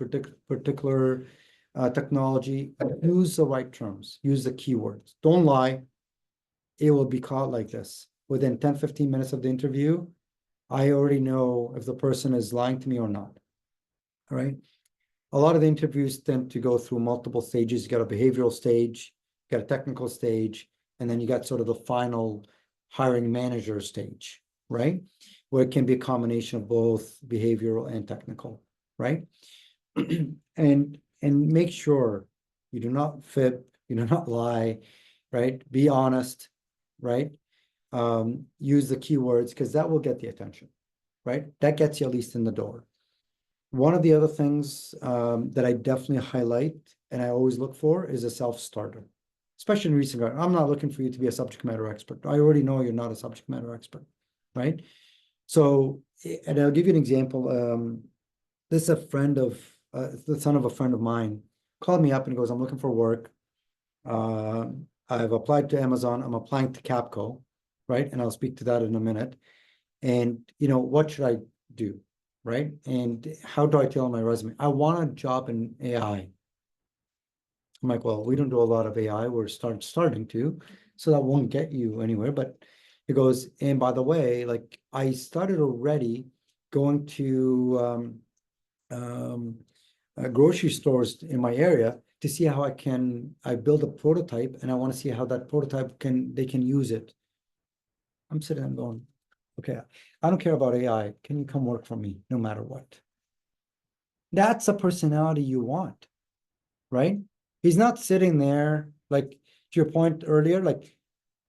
particular technology, use the right terms, use the keywords. Don't lie. It will be caught like this. Within 10, 15 minutes of the interview, I already know if the person is lying to me or not. All right. A lot of the interviews tend to go through multiple stages. You got a behavioral stage, you got a technical stage, and then you got sort of the final hiring manager stage, right? Where it can be a combination of both behavioral and technical, right? And make sure you do not fib, you do not lie, right? Be honest, right? Use the keywords because that will get the attention, right? That gets you at least in the door. One of the other things that I definitely highlight and I always look for is a self-starter, especially in recent. I'm not looking for you to be a subject matter expert. I already know you're not a subject matter expert, right? So, and I'll give you an example. This is a friend of the son of a friend of mine called me up and goes, "I'm looking for work. I've applied to Amazon. I'm applying to Capco, right? And I'll speak to that in a minute. And what should I do?" Right? And how do I tailor my resume? I want a job in AI. I'm like, well, we don't do a lot of AI. We're starting to, so that won't get you anywhere. But it goes, and by the way, like I started already going to grocery stores in my area to see how I build a prototype, and I want to see how that prototype they can use it. I'm sitting there going, okay, I don't care about AI. Can you come work for me no matter what? That's a personality you want, right? He's not sitting there, like to your point earlier, like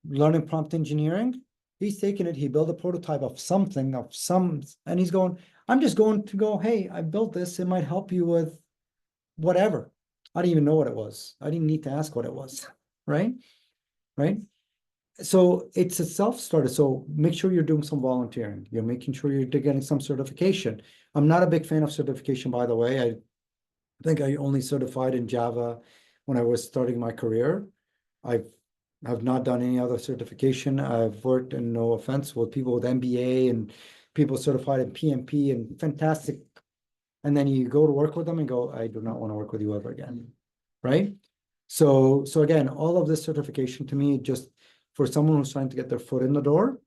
learning prompt engineering. He's taking it, he built a prototype of something, and he's going, I'm just going to go, hey, I built this. It might help you with whatever. I didn't even know what it was. I didn't need to ask what it was, right? Right? So it's a self-starter. So make sure you're doing some volunteering. You're making sure you're getting some certification. I'm not a big fan of certification, by the way. I think I only certified in Java when I was starting my career. I have not done any other certification. I've worked, and no offense, with people with MBA and people certified in PMP and fantastic. And then you go to work with them and go, I do not want to work with you ever again, right? So again, all of this certification to me, just for someone who's trying to get their foot in the door,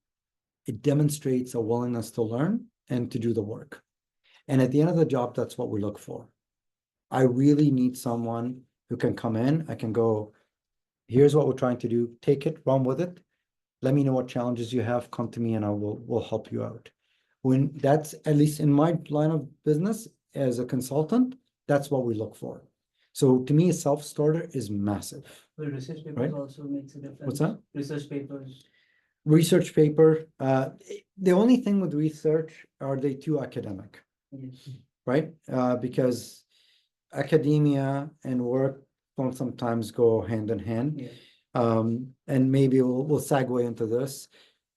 it demonstrates a willingness to learn and to do the work. And at the end of the job, that's what we look for. I really need someone who can come in. I can go, here's what we're trying to do. Take it, run with it. Let me know what challenges you have. Come to me and we'll help you out. When that's, at least in my line of business as a consultant, that's what we look for. So to me, a self-starter is massive. Well, research papers Right. also makes a difference. What's that? Research papers. Research paper. The only thing with research, are they too academic, Yes. right? Because academia and work don't sometimes go hand in hand. Yeah. And maybe we'll segue into this.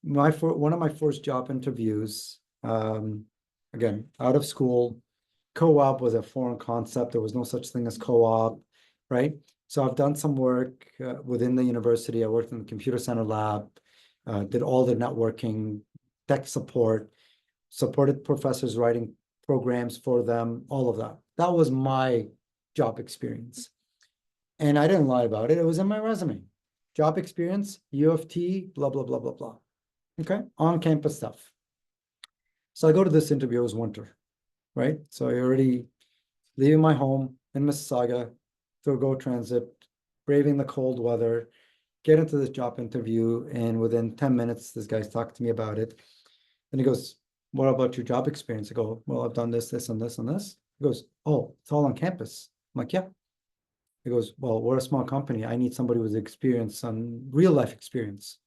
One of my first job interviews, again, out of school, co-op was a foreign concept. There was no such thing as co-op, right? So I've done some work within the university. I worked in the computer center lab, did all the networking, tech support, supported professors writing programs for them, all of that. That was my job experience. And I didn't lie about it. It was in my resume. Job experience, U of T, blah, blah, blah, blah, blah. Okay, on-campus stuff. So I go to this interview, it was winter, right? So I already leaving my home in Mississauga through GO Transit, braving the cold weather, get into this job interview, and within 10 minutes, this guy's talking to me about it. And he goes, what about your job experience? I go, well, I've done this, this, and this, and this. He goes, oh, it's all on campus. I'm like, yeah. He goes, well, we're a small company. I need somebody with experience on real life experience.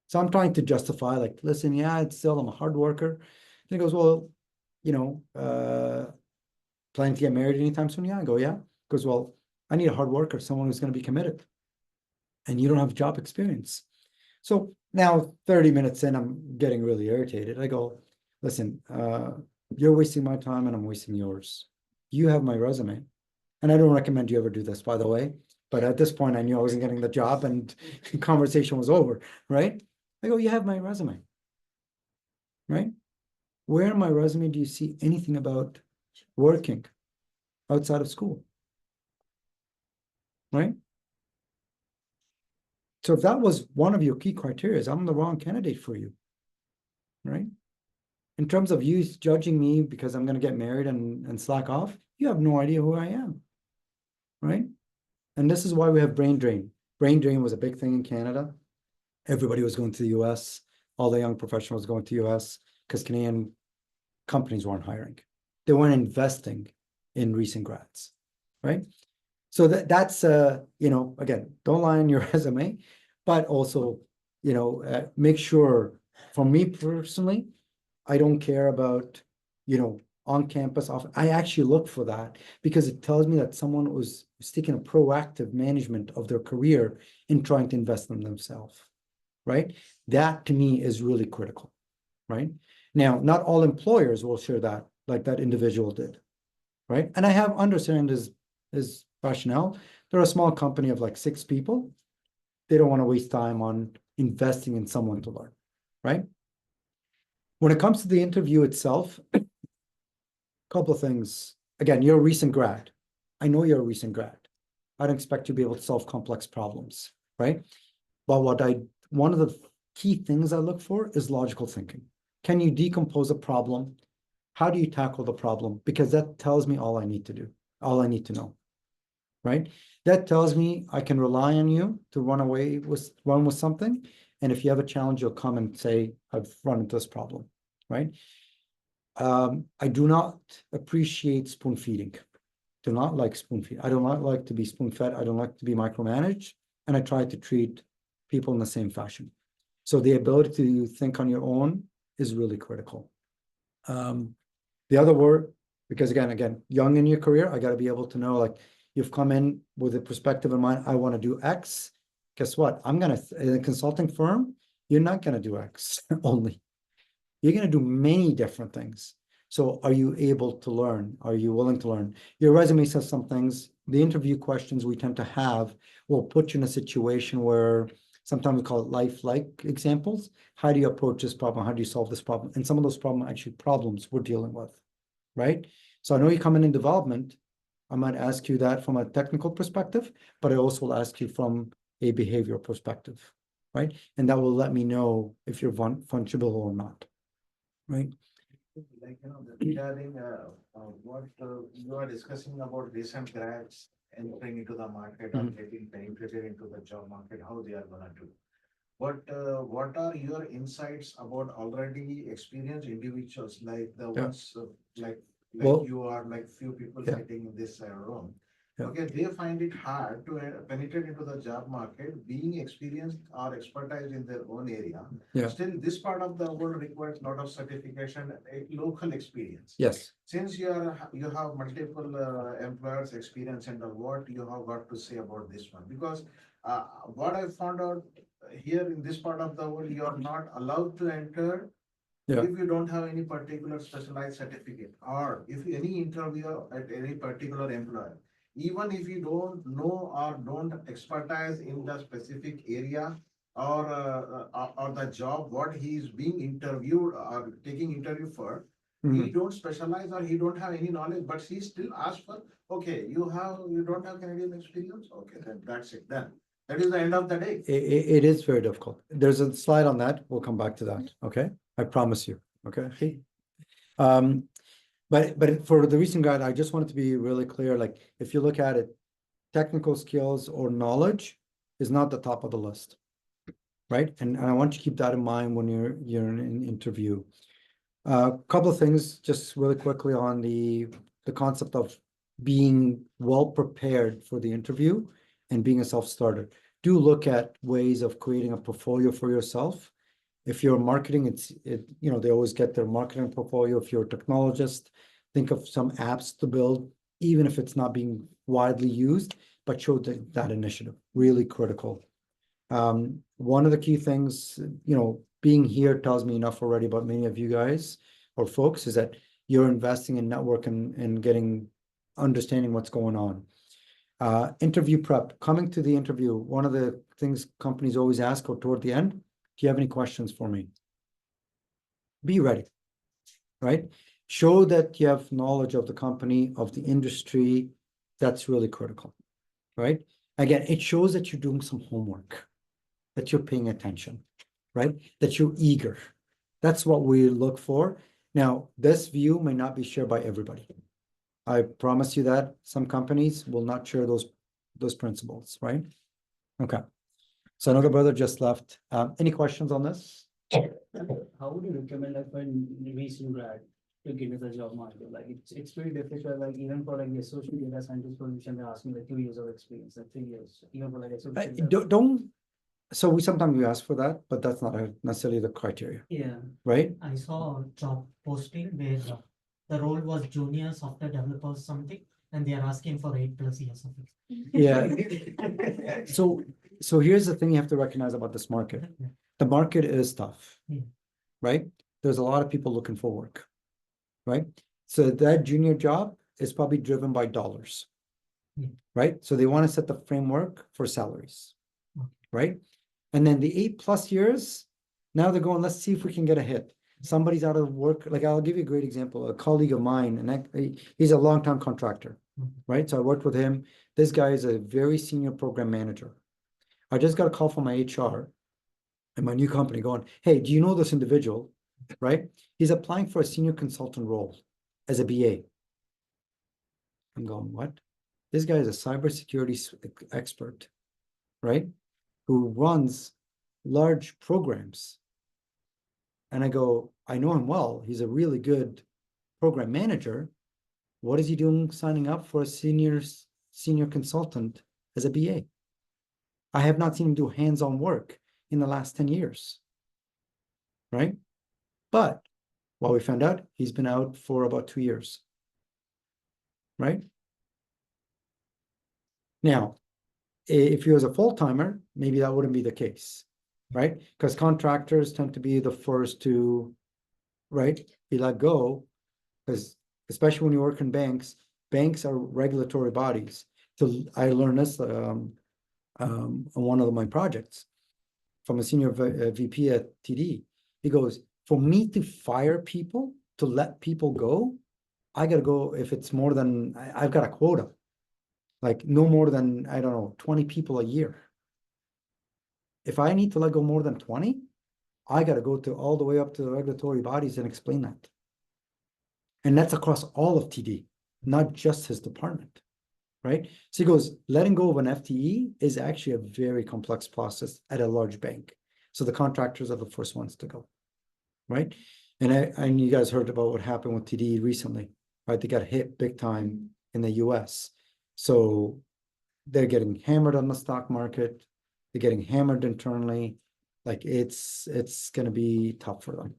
So I'm trying to justify, like, listen, yeah, it's still, I'm a hard worker. And he goes, well, you know, planning to get married anytime soon? Yeah. I go, yeah. He goes, well, I need a hard worker, someone who's going to be committed. And you don't have job experience. So now 30 minutes in, I'm getting really irritated. I go, listen, you're wasting my time and I'm wasting yours. You have my resume. And I don't recommend you ever do this, by the way. But at this point, I knew I wasn't getting the job and conversation was over, right? I go, you have my resume, right? Where in my resume do you see anything about working outside of school, right? So if that was one of your key criteria, I'm the wrong candidate for you, right? In terms of you judging me because I'm going to get married and slack off, you have no idea who I am, right? And this is why we have brain drain. Brain drain was a big thing in Canada. Everybody was going to the US. All the young professionals going to the US because Canadian companies weren't hiring. They weren't investing in recent grads, right? So that's you know, again, don't lie on your resume, but also, you know, make sure, for me personally, I don't care about, you know, on campus off. I actually look for that because it tells me that someone was taking a proactive management of their career in trying to invest in themselves, right? That to me is really critical, right? Now, not all employers will share that like that individual did, right? And I have understand his rationale. They're a small company of like 6 people. They don't want to waste time on investing in someone to learn, right? When it comes to the interview itself, a couple of things. Again, you're a recent grad. I know you're a recent grad. I don't expect you to be able to solve complex problems, right? But one of the key things I look for is logical thinking. Can you decompose a problem? How do you tackle the problem? Because that tells me all I need to do, all I need to know, right? That tells me I can rely on you to run with something. And if you have a challenge, you'll come and say, I've run into this problem, right? I do not appreciate spoon feeding. Do not like spoon feed. I do not like to be spoon fed. I don't like to be micromanaged. And I try to treat people in the same fashion. So the ability to think on your own is really critical. The other word, because again, young in your career, I got to be able to know, like, you've come in with a perspective in mind, I want to do X. Guess what? In a consulting firm, you're not going to do X only. You're going to do many different things. So are you able to learn? Are you willing to learn? Your resume says some things. The interview questions we tend to have will put you in a situation where sometimes we call it lifelike examples. How do you approach this problem? How do you solve this problem? And some of those problems are actually problems we're dealing with, right? So I know you come in development. I might ask you that from a technical perspective, but I also will ask you from a behavioral perspective, right? And that will let me know if you're fungible or not, right? Like, regarding what you are discussing about recent grads entering into the market or getting penetrated into the job market, how they are gonna do. But what are your insights about already experienced individuals, like the ones like Well, you are, like few people yeah. sitting in this room? Yeah. Okay, they find it hard to penetrate into the job market, being experienced or expertise in their own area. Yeah. Still, this part of the world requires a lot of certification, local experience. Yes. Since you have multiple employers experience, and what you have got to say about this one? Because what I found out here in this part of the world, you are not allowed to enter Yeah. if you don't have any particular specialized certificate, or if any interview at any particular employer, even if you don't know or don't expertise in the specific area or the job what he is being interviewed or taking interview for, he don't specialize or he don't have any knowledge, but he still asks for, okay, you don't have Canadian experience, okay, then that's it, then that is the end of the day. It is very difficult. There's a slide on that. We'll come back to that. Okay. I promise you. okay? But for the recent guide, I just wanted to be really clear, like, if you look at it, technical skills or knowledge is not the top of the list, right? And I want you to keep that in mind when you're in an interview. A couple of things, just really quickly on the concept of being well prepared for the interview and being a self-starter. Do look at ways of creating a portfolio for yourself. If you're marketing, they always get their marketing portfolio. If you're a technologist, think of some apps to build, even if it's not being widely used, but show that initiative, really critical. One of the key things, being here tells me enough already about many of you guys or folks, is that you're investing in network and understanding what's going on. Interview prep, coming to the interview, one of the things companies always ask toward the end, do you have any questions for me? Be ready, right? Show that you have knowledge of the company, of the industry. That's really critical, right? Again, it shows that you're doing some homework, that you're paying attention, right? That you're eager. That's what we look for. Now, this view may not be shared by everybody. I promise you that some companies will not share those principles, right? Okay. So another brother just left. Any questions on this? How would you recommend like for a recent grad to get into the job market? Like it's pretty difficult, like even for like the associate data scientist position, they're asking like 2 years of experience, like 3 years, even for like associate. So we sometimes ask for that, but that's not necessarily the criteria, Yeah, right? I saw a job posting where the role was junior software developer or something, and they are asking for 8+ years of experience. Yeah. So here's the thing you have to recognize about this market. The market is tough, Yeah. right? There's a lot of people looking for work, right? So that junior job is probably driven by dollars, Yeah. right? So they want to set the framework for salaries, Okay. right? And then the 8+ years, now they're going, let's see if we can get a hit. Somebody's out of work. Like, I'll give you a great example. A colleague of mine, and he's a long-time contractor, right? So I worked with him. This guy is a very senior program manager. I just got a call from my HR in my new company going, hey, do you know this individual, right? He's applying for a senior consultant role as a BA. I'm going, what? This guy is a cybersecurity expert, right? Who runs large programs. And I go, I know him well. He's a really good program manager. What is he doing signing up for a senior consultant as a BA? I have not seen him do hands-on work in the last 10 years, right? But what we found out, he's been out for about 2 years, right? Now, if he was a full-timer, maybe that wouldn't be the case, right? Because contractors tend to be the first to, right, be let go, because especially when you work in banks are regulatory bodies. So I learned this on one of my projects from a senior VP at TD. He goes, for me to fire people, to let people go, I got to go, if it's more than, I've got a quota, like no more than, I don't know, 20 people a year. If I need to let go more than 20, I got to go to all the way up to the regulatory bodies and explain that. And that's across all of TD, not just his department, right? So he goes, letting go of an FTE is actually a very complex process at a large bank. So the contractors are the first ones to go, right? And you guys heard about what happened with TD recently, right? They got hit big time in the US. So they're getting hammered on the stock market. They're getting hammered internally. Like it's going to be tough for them,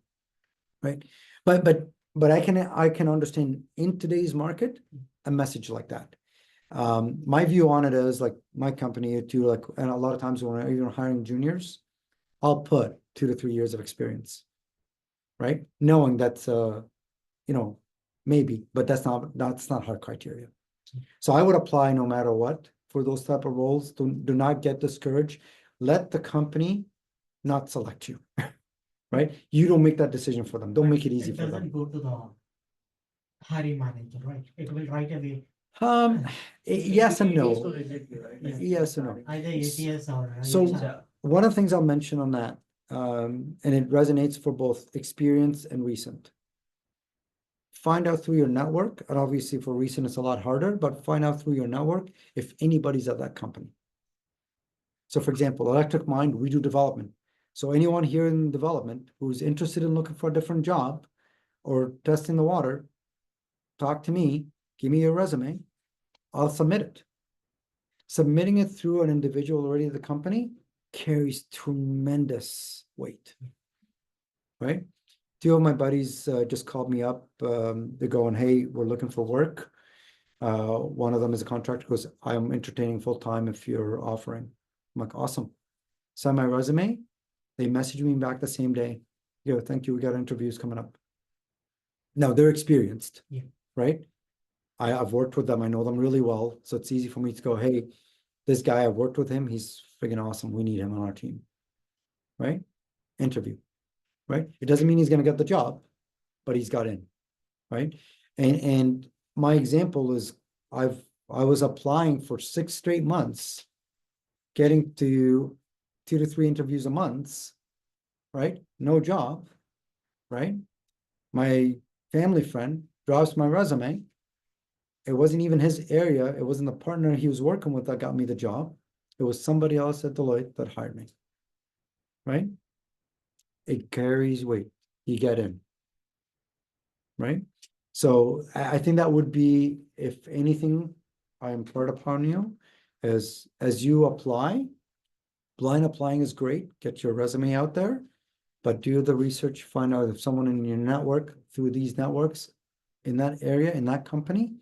right? But I can understand in today's market a message like that. My view on it is like my company too, like, and a lot of times when I'm even hiring juniors, I'll put 2 to 3 years of experience, right? Knowing that's maybe, but that's not hard criteria. So I would apply no matter what for those type of roles. Do not get discouraged. Let the company not select you, right? You don't make that decision for them. Don't make it easy It for them. doesn't go to the hiring manager, right? It will right away, Yes and It is to no. reject you, right? Yeah. Yes and no. either ATS or So HR. one of the things I'll mention on that, and it resonates for both experience and recent. Find out through your network, and obviously for recent it's a lot harder, but find out through your network if anybody's at that company. So for example, Electric Mind, we do development. So anyone here in development who's interested in looking for a different job or testing the water, talk to me, give me your resume, I'll submit it. Submitting it through an individual already at the company carries tremendous weight, right? Two of my buddies just called me up. They're going, hey, we're looking for work. One of them is a contractor, goes, I'm entertaining full-time if you're offering. I'm like, awesome. Send my resume. They messaged me back the same day. Yo, thank you. We got interviews coming up. Now they're experienced, Yeah. right? I've worked with them. I know them really well. So it's easy for me to go, hey, this guy, I've worked with him. He's freaking awesome. We need him on our team, right? Interview, right? It doesn't mean he's going to get the job, but he's got in, right? And my example is I was applying for 6 straight months, getting to 2 to 3 interviews a month, right? No job, right? My family friend drops my resume. It wasn't even his area. It wasn't the partner he was working with that got me the job. It was somebody else at Deloitte that hired me, right? It carries weight. You get in, right? So I think that would be, if anything, I impart upon you as you apply. Blind applying is great. Get your resume out there, but do the research, find out if someone in your network, through these networks, in that area, in that company,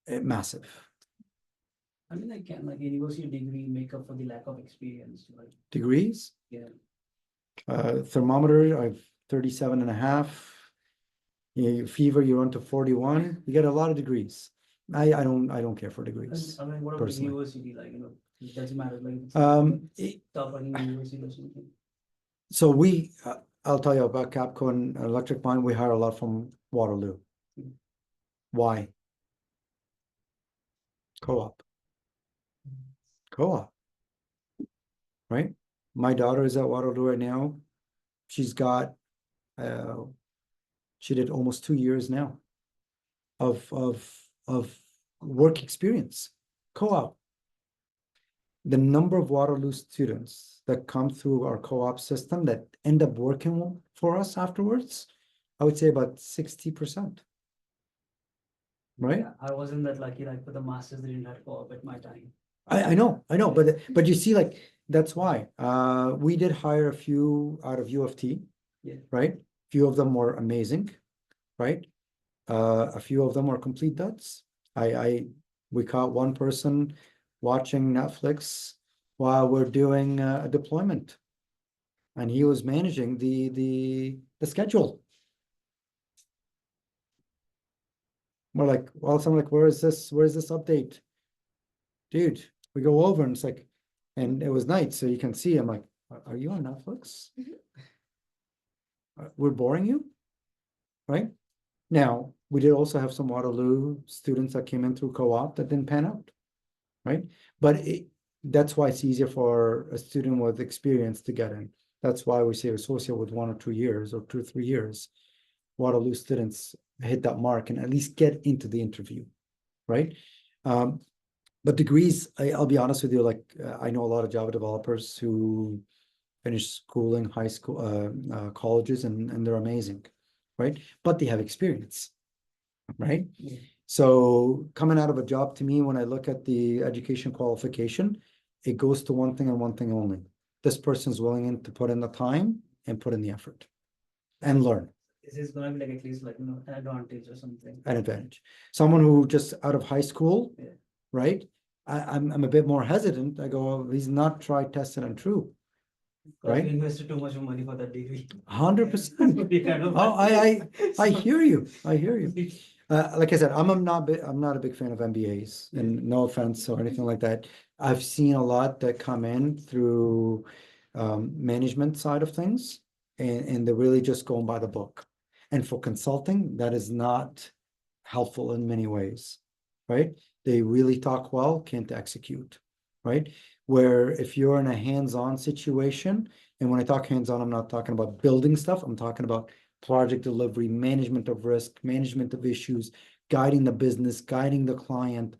massive. I mean, like, can like a university degree make up for the lack of experience, like, Degrees, yeah. thermometer, I've 37.5. Fever, you're on to 41. You get a lot of degrees. I don't care for degrees. I mean, what about the personally. university, like, it doesn't matter, like, it's It- top running university or something. So we, I'll tell you about Capco and Electric Mind, we hire a lot from Waterloo. Mm. Why? Co-op. Co-op. Right? My daughter is at Waterloo right now. She's got, she did almost 2 years now of work experience. Co-op. The number of Waterloo students that come through our co-op system that end up working for us afterwards, I would say about 60%. Right? Yeah, I wasn't that lucky, like, for the masters, they didn't have co-op at my time. I know, but you see, like, that's why. We did hire a few out of U of T. Yeah. Right? Few of them were amazing, right? A few of them were complete duds. We caught one person watching Netflix while we're doing a deployment. And he was managing the schedule. We're like, well, so I'm like, where's this update? Dude, we go over and it's like, and it was night, so you can see, I'm like, are you on Netflix? We're boring you? Right? Now, we did also have some Waterloo students that came in through co-op that didn't pan out, right? But that's why it's easier for a student with experience to get in. That's why we say associate with 1 or 2 years or 2 or 3 years. Waterloo students hit that mark and at least get into the interview, right? But degrees, I'll be honest with you, like I know a lot of Java developers who finish schooling, high school, colleges, and they're amazing, right? But they have experience, right? Yeah. So coming out of a job, to me, when I look at the education qualification, it goes to one thing and one thing only. This person's willing to put in the time and put in the effort and learn. This is gonna be like at least like, an advantage or something. An advantage. Someone who just out of high school, Yeah. right? I'm a bit more hesitant. I go, well, he's not tried, tested, and true. Because Right? we invested too much money for that degree. 100%. We kind of- Oh, I hear you. I hear you. Like I said, I'm not a big fan of MBAs, and no offense or anything like that. I've seen a lot that come in through management side of things, and they're really just going by the book. And for consulting, that is not helpful in many ways, right? They really talk well, can't execute, right? Where if you're in a hands-on situation, And when I talk hands-on, I'm not talking about building stuff. I'm talking about project delivery, management of risk, management of issues, guiding the business, guiding the client.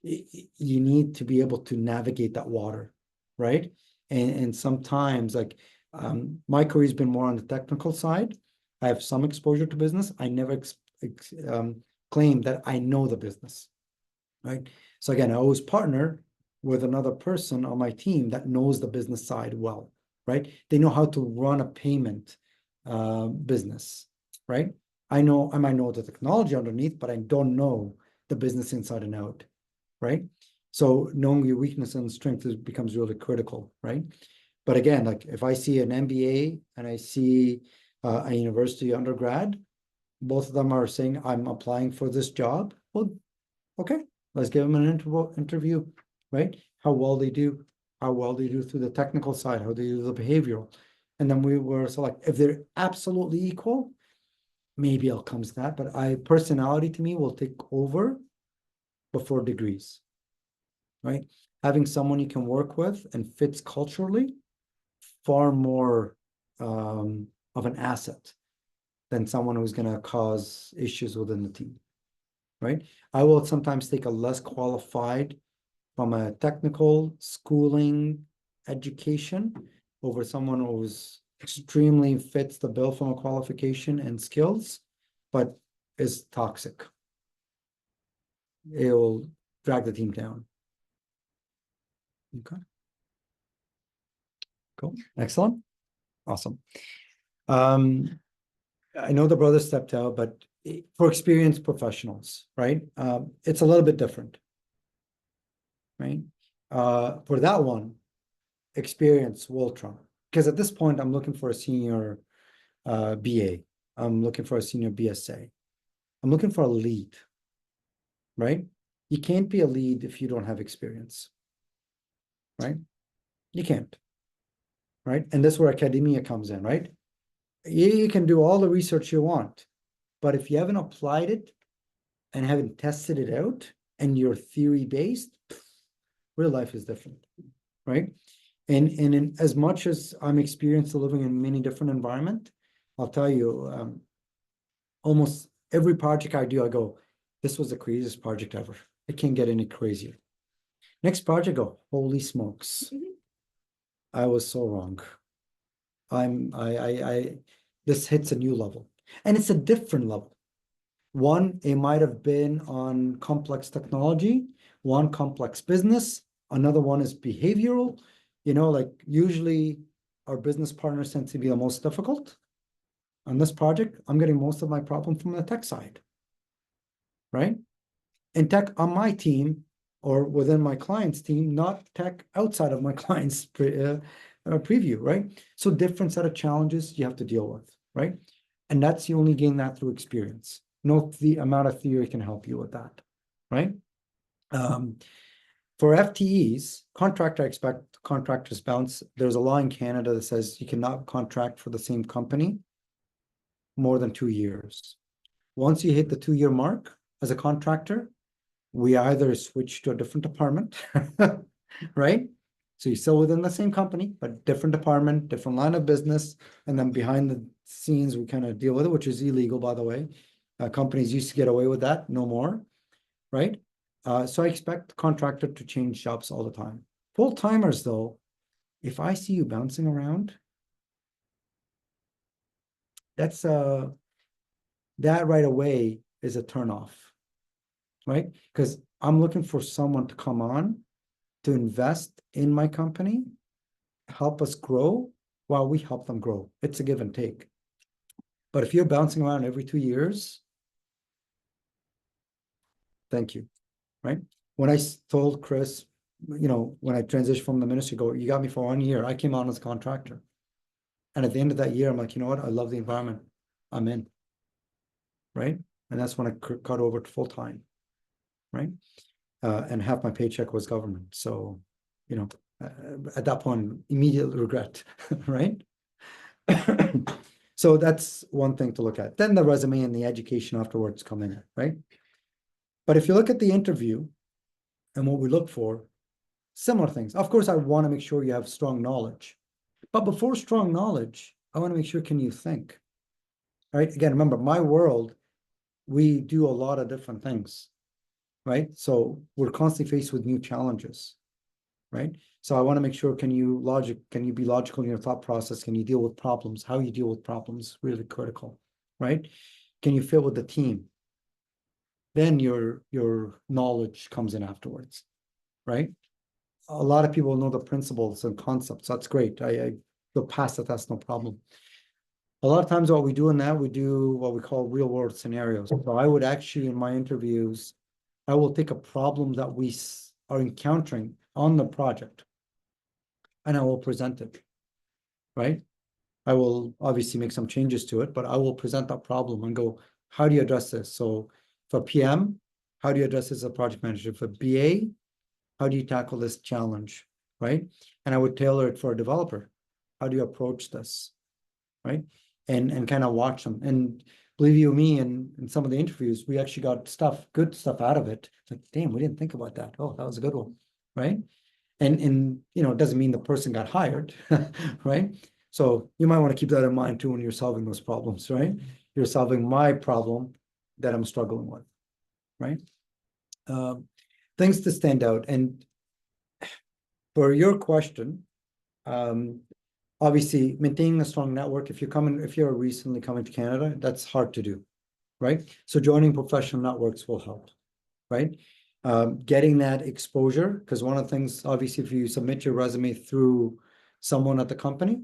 You need to be able to navigate that water, right? And sometimes, like, my career's been more on the technical side. I have some exposure to business. I never claim that I know the business, right? So again, I always partner with another person on my team that knows the business side well, right? They know how to run a payment business, right? I might know the technology underneath, but I don't know the business inside and out, right? So knowing your weakness and strength becomes really critical, right? But again, like if I see an MBA and I see a university undergrad, both of them are saying, I'm applying for this job. Well, okay, let's give them an interview, right? How well they do through the technical side, how they do the behavioral. And then we were select. If they're absolutely equal, maybe I'll come to that. But personality to me will take over before degrees, right? Having someone you can work with and fits culturally, far more of an asset than someone who's going to cause issues within the team, right? I will sometimes take a less qualified from a technical schooling education over someone who's extremely fits the bill from a qualification and skills, but is toxic. It'll drag the team down. Okay. Cool. Excellent. Awesome. I know the brother stepped out, but for experienced professionals, right? It's a little bit different, right? For that one, experience will trump. Because at this point, I'm looking for a senior BA. I'm looking for a senior BSA. I'm looking for a lead, right? You can't be a lead if you don't have experience, right? You can't, right? And that's where academia comes in, right? You can do all the research you want, but if you haven't applied it and haven't tested it out and you're theory-based, real life is different, right? And in as much as I'm experienced living in many different environments, I'll tell you, almost every project I do, I go, this was the craziest project ever. It can't get any crazier. Next project, go, holy smokes. I was so wrong. This hits a new level. And it's a different level. One, it might have been on complex technology, one complex business, another one is behavioral. You know, like usually our business partners tend to be the most difficult. On this project, I'm getting most of my problem from the tech side, right? And tech on my team or within my client's team, not tech outside of my client's preview, right? So different set of challenges you have to deal with, right? And that's you only gain that through experience. No, the amount of theory can help you with that, right? For FTEs, contractor, I expect contractors bounce. There's a law in Canada that says you cannot contract for the same company more than 2 years. Once you hit the 2-year mark as a contractor, we either switch to a different department, right? So you're still within the same company, but different department, different line of business. And then behind the scenes, we kind of deal with it, which is illegal, by the way. Companies used to get away with that, no more, right? So I expect contractor to change jobs all the time. Full-timers, though, if I see you bouncing around, that's that right away is a turnoff, right? Because I'm looking for someone to come on to invest in my company, help us grow while we help them grow. It's a give and take. But if you're bouncing around every 2 years, thank you, right? When I told Chris, you know, when I transitioned from the ministry, go, you got me for 1 year. I came on as a contractor. And at the end of that year, I'm like, you know what? I love the environment. I'm in, right? And that's when I cut over to full time, right? And half my paycheck was government. So, you know, at that point, immediate regret, right? So that's one thing to look at. Then the resume and the education afterwards come in, right? But if you look at the interview and what we look for, similar things. Of course, I want to make sure you have strong knowledge, But before strong knowledge, I want to make sure, can you think? Right? Again, remember, my world, we do a lot of different things, right? So we're constantly faced with new challenges, right? So I want to make sure, can you be logical in your thought process? Can you deal with problems? How you deal with problems, really critical, right? Can you fit with the team? Then your knowledge comes in afterwards, right? A lot of people know the principles and concepts. That's great. I go past that, that's no problem. A lot of times what we do in that, we do what we call real world scenarios. So I would actually, in my interviews, I will take a problem that we are encountering on the project and I will present it, right? I will obviously make some changes to it, but I will present that problem and go, how do you address this? So for PM, how do you address this as a project manager? For BA, how do you tackle this challenge, right? And I would tailor it for a developer. How do you approach this, right? And kind of watch them. And believe you me, in some of the interviews, we actually got good stuff out of it. It's like, damn, we didn't think about that. Oh, that was a good one, right? And it doesn't mean the person got hired, right? So you might want to keep that in mind too when you're solving those problems, right? You're solving my problem that I'm struggling with, right? Things to stand out. And for your question, obviously maintaining a strong network, if you're recently coming to Canada, that's hard to do, right? So joining professional networks will help, right? Getting that exposure, because one of the things, obviously, if you submit your resume through someone at the company,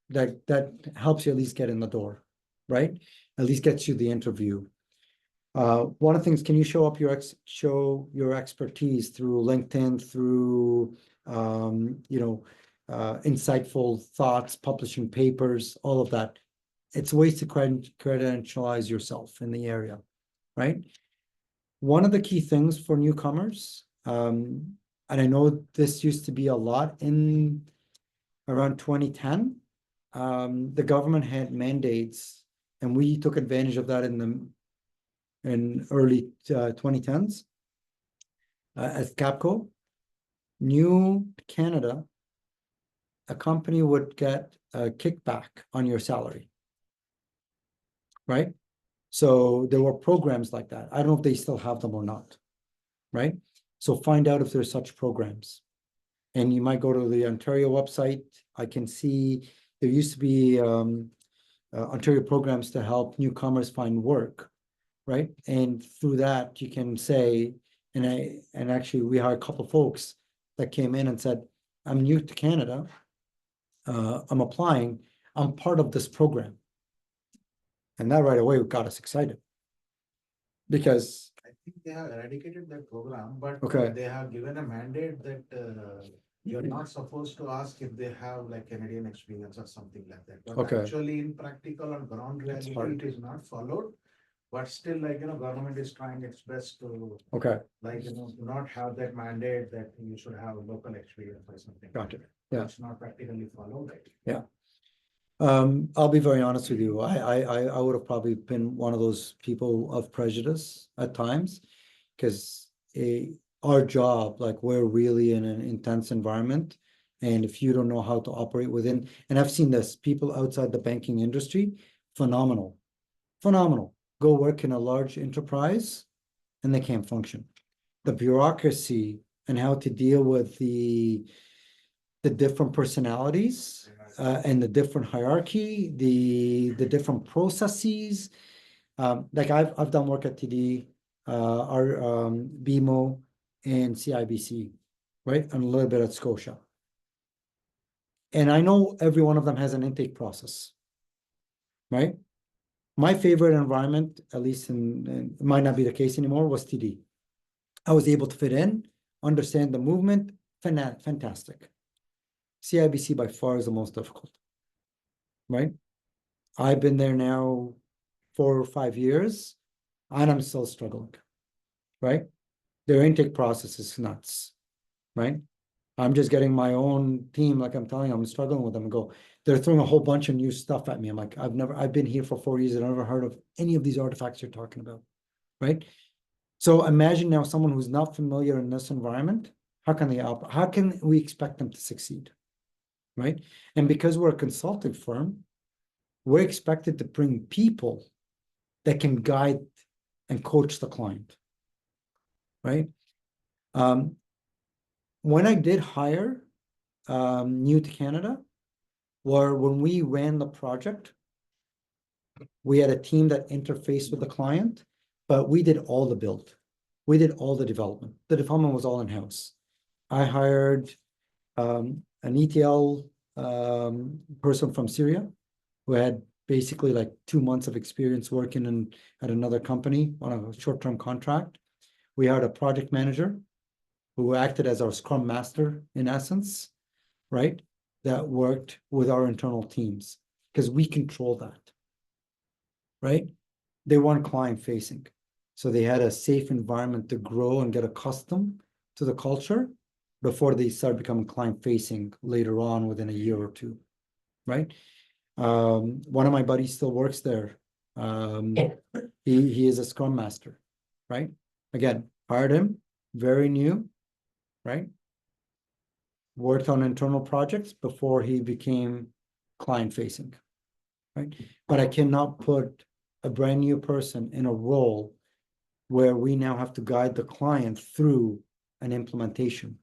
that helps you at least get in the door, right? At least gets you the interview. One of the things, can you show your expertise through LinkedIn, through insightful thoughts, publishing papers, all of that. It's ways to credentialize yourself in the area, right? One of the key things for newcomers, and I know this used to be a lot in around 2010, the government had mandates, and we took advantage of that in early 2010s as Capco. New Canada, a company would get a kickback on your salary, right? So there were programs like that. I don't know if they still have them or not, right? So find out if there's such programs. And you might go to the Ontario website. I can see there used to be Ontario programs to help newcomers find work, right? And through that, you can say, and actually we hired a couple of folks that came in and said, I'm new to Canada. I'm applying. I'm part of this program. And that right away got us excited. Because I think they have eradicated that program, but Okay. they have given a mandate that you're not supposed to ask if they have like Canadian experience or something like that. But Okay. actually in practical and ground reality, hard. it is not followed. But still, government is trying its best to Okay, not have that mandate that you should have local experience or something. Gotcha. Like that. Yeah. It's not practically followed. Right? I'll be very honest with you. I would have probably been one of those people of prejudice at times, because our job, like we're really in an intense environment. And if you don't know how to operate within, and I've seen this, people outside the banking industry, phenomenal. Go work in a large enterprise and they can't function. The bureaucracy and how to deal with the different personalities and the different hierarchy, the different processes. Like I've done work at TD, our BMO and CIBC, right? And a little bit at Scotia. And I know every one of them has an intake process, right? My favorite environment, at least it might not be the case anymore, was TD. I was able to fit in, understand the movement, fantastic. CIBC by far is the most difficult, right? I've been there now 4 or 5 years, and I'm still struggling, right? Their intake process is nuts, right? I'm just getting my own team, like I'm telling you, I'm struggling with them and they're throwing a whole bunch of new stuff at me. I'm like, I've been here for 4 years and I've never heard of any of these artifacts you're talking about, right? So imagine now someone who's not familiar in this environment, how can we expect them to succeed, right? And because we're a consulting firm, we're expected to bring people that can guide and coach the client, right? When I did hire new to Canada, or when we ran the project, we had a team that interfaced with the client, but we did all the build. We did all the development. The development was all in-house. I hired an ETL person from Syria who had basically like 2 months of experience working at another company on a short-term contract. We hired a project manager who acted as our scrum master in essence, right? That worked with our internal teams because we control that, right? They weren't client facing. So they had a safe environment to grow and get accustomed to the culture before they start becoming client facing later on within a year or two, right? One of my buddies still works there. He is a scrum master, right? Again, hired him, very new, right? Worked on internal projects before he became client facing, right? But I cannot put a brand new person in a role where we now have to guide the client through an implementation.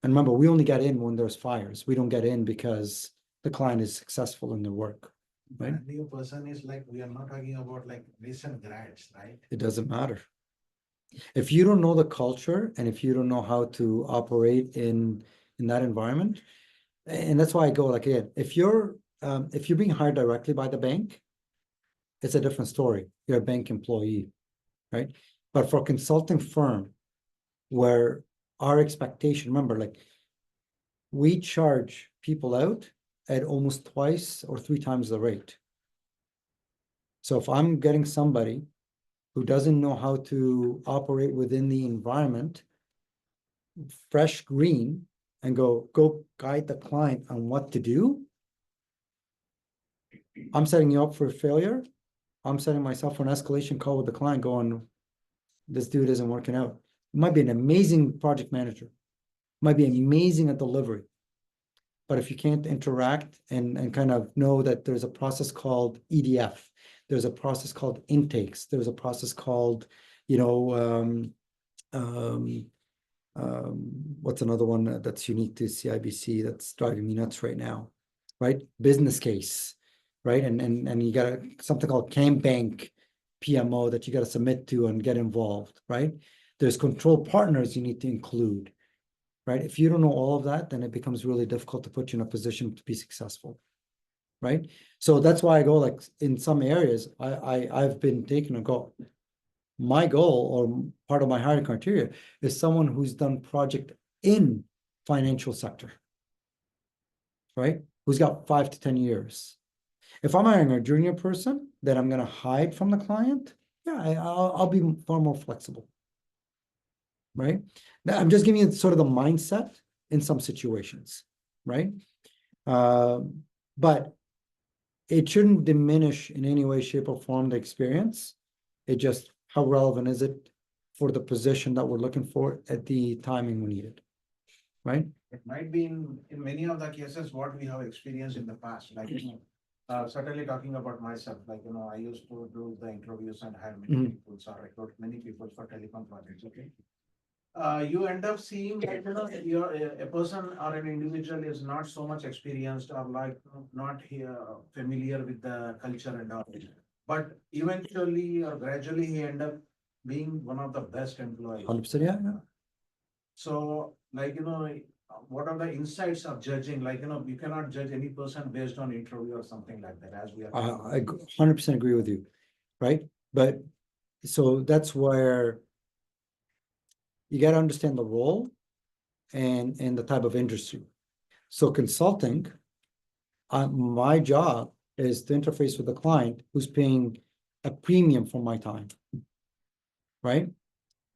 And remember, we only get in when there's fires. We don't get in because the client is successful in their work, right? Brand new person is like, we are not talking about like recent grads, right? It doesn't matter. If you don't know the culture and if you don't know how to operate in that environment, and that's why I go like, again, if you're being hired directly by the bank, it's a different story. You're a bank employee, right? But for a consulting firm where our expectation, remember, like we charge people out at almost twice or 3 times the rate. So if I'm getting somebody who doesn't know how to operate within the environment, fresh green, and go guide the client on what to do, I'm setting you up for failure. I'm setting myself for an escalation call with the client going, this dude isn't working out. It might be an amazing project manager, might be amazing at delivery. But if you can't interact and kind of know that there's a process called EDF, there's a process called intakes, there's a process called, what's another one that's unique to CIBC that's driving me nuts right now, right? Business case, right? And you got something called CamBank PMO that you got to submit to and get involved, right? There's control partners you need to include, right? If you don't know all of that, then it becomes really difficult to put you in a position to be successful, right? So that's why I go like in some areas, I've been taken and go, my goal or part of my hiring criteria is someone who's done project in financial sector, right? Who's got 5 to 10 years. If I'm hiring a junior person that I'm going to hide from the client, yeah, I'll be far more flexible, right? Now, I'm just giving you sort of the mindset in some situations, right? But it shouldn't diminish in any way, shape, or form the experience. It just, how relevant is it for the position that we're looking for at the timing we need it, right? It might be in many of the cases what we have experienced in the past, like, certainly talking about myself, like, I used to do the interviews and hire many people, so I recruit many people for telecom projects, okay? You end up seeing like, you're a person or an individual is not so much experienced or like not here familiar with the culture and all. But eventually or gradually he end up being one of the best employees. 100%, yeah. So like, what are the insights of judging? Like, you cannot judge any person based on interview or something like that, as we are. I 100% agree with you, right? But so that's where you got to understand the role and the type of industry. So consulting, my job is to interface with the client who's paying a premium for my time, right?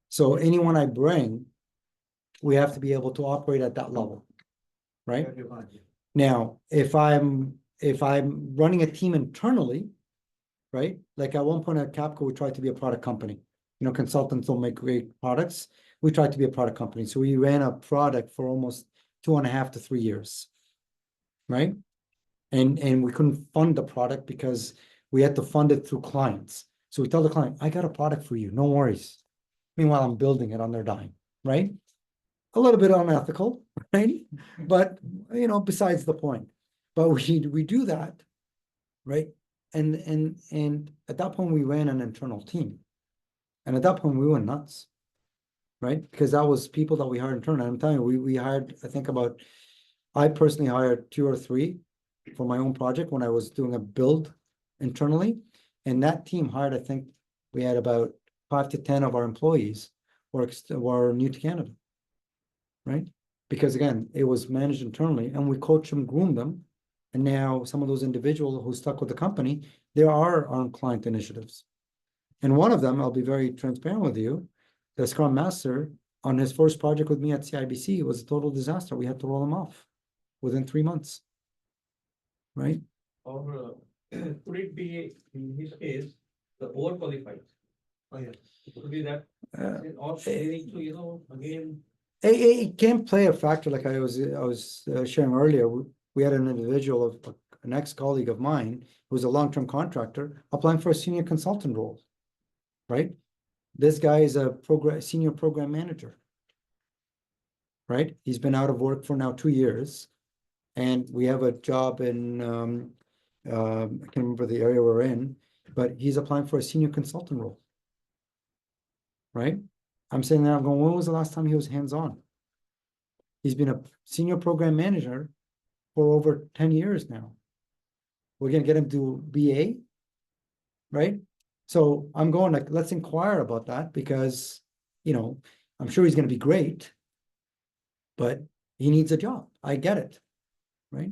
So anyone I bring, we have to be able to operate at that level, right? Now, if I'm running a team internally, right? Like at one point at Capco, we tried to be a product company. Consultants don't make great products. We tried to be a product company. So we ran a product for almost 2.5 to 3 years, right? And we couldn't fund the product because we had to fund it through clients. So we tell the client, I got a product for you, no worries. Meanwhile, I'm building it on their dime, right? A little bit unethical, right? But, besides the point. But we do that, right? And at that point, we ran an internal team. And at that point, we went nuts, right? Because that was people that we hired internally. I'm telling you, we hired, I personally hired 2 or 3 for my own project when I was doing a build internally. And that team hired, I think we had about 5 to 10 of our employees were new to Canada, right? Because again, it was managed internally and we coached them, groomed them. And now some of those individuals who stuck with the company, they are on client initiatives. And one of them, I'll be very transparent with you, the Scrum Master on his first project with me at CIBC was a total disaster. We had to roll him off within 3 months, right? Or could it be in his case, the overqualified? Oh, yeah. Could be that, Uh, or they need to, again, It can play a factor, like I was sharing earlier. We had an individual of an ex-colleague of mine who was a long-term contractor applying for a senior consultant role, right? This guy is a senior program manager, right? He's been out of work for now 2 years, and we have a job in I can't remember the area we're in, but he's applying for a senior consultant role, right? I'm sitting there, I'm going, when was the last time he was hands-on? He's been a senior program manager for over 10 years now. We're gonna get him to BA, right? So I'm going like, let's inquire about that because, I'm sure he's gonna be great, but he needs a job. I get it, right?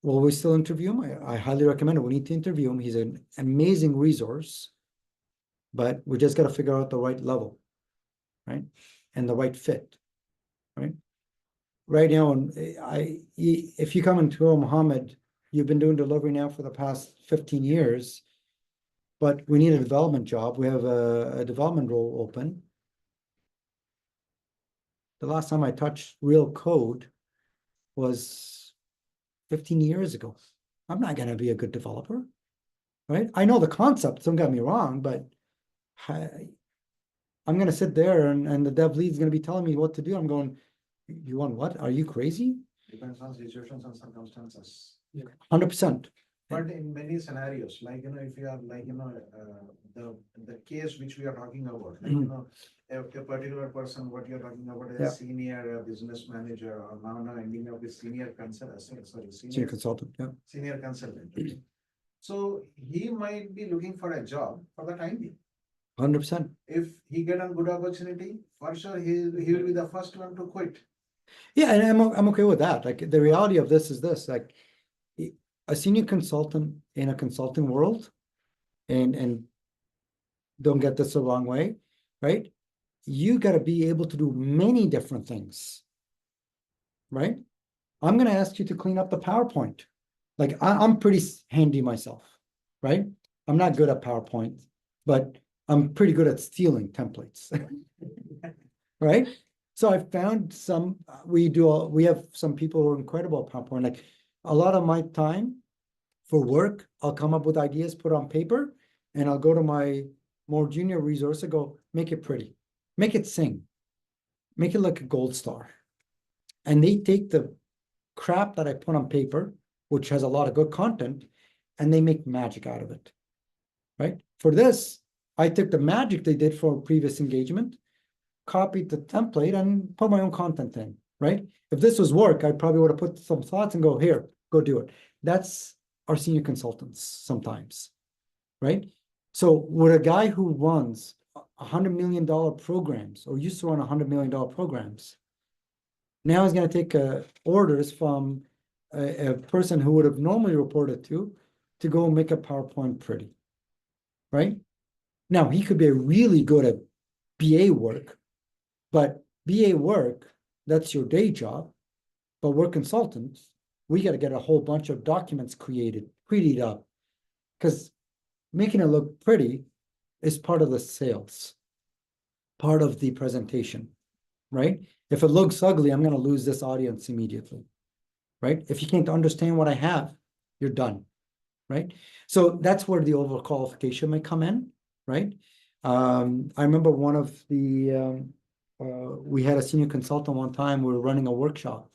Well, we still interview him. I highly recommend it. We need to interview him. He's an amazing resource, but we just got to figure out the right level, right? And the right fit, right? Right now, if you come into Mohammed, you've been doing delivery now for the past 15 years, but we need a development job. We have a development role open. The last time I touched real code was 15 years ago. I'm not going to be a good developer, right? I know the concept, don't get me wrong, but I'm going to sit there and the dev lead is going to be telling me what to do. I'm going, you want what? Are you crazy? Depends on situations and circumstances. 100%. But in many scenarios, like, if you are like, the case which we are talking about, like, a particular person, what you're talking about, Yeah. a senior business manager, or now ending up with senior consultant, Senior consultant, yeah. senior consultant. So he might be looking for a job for the time being. 100%. If he get a good opportunity, for sure, he will be the first one to quit. Yeah, and I'm okay with that. Like the reality of this is this, like a senior consultant in a consulting world, and don't get this the wrong way, right? You got to be able to do many different things, right? I'm going to ask you to clean up the PowerPoint. Like I'm pretty handy myself, right? I'm not good at PowerPoint, but I'm pretty good at stealing templates, right? So I found we have some people who are incredible at PowerPoint. Like a lot of my time for work, I'll come up with ideas, put on paper, and I'll go to my more junior resource and go, make it pretty, make it sing, make it like a gold star. And they take the crap that I put on paper, which has a lot of good content, and they make magic out of it, right? For this, I took the magic they did for a previous engagement, copied the template and put my own content in, right? If this was work, I probably would have put some thoughts and go, here, go do it. That's our senior consultants sometimes, right? So with a guy who runs $100 million programs or used to run $100 million programs, now he's going to take orders from a person who would have normally reported to go make a PowerPoint pretty, right? Now, he could be really good at BA work, but BA work, that's your day job. But we're consultants. We got to get a whole bunch of documents created, prettied up, because making it look pretty is part of the sales, part of the presentation, right? If it looks ugly, I'm going to lose this audience immediately, right? If you can't understand what I have, you're done, right? So that's where the overqualification may come in, right? I remember one of the, we had a senior consultant one time, we were running a workshop.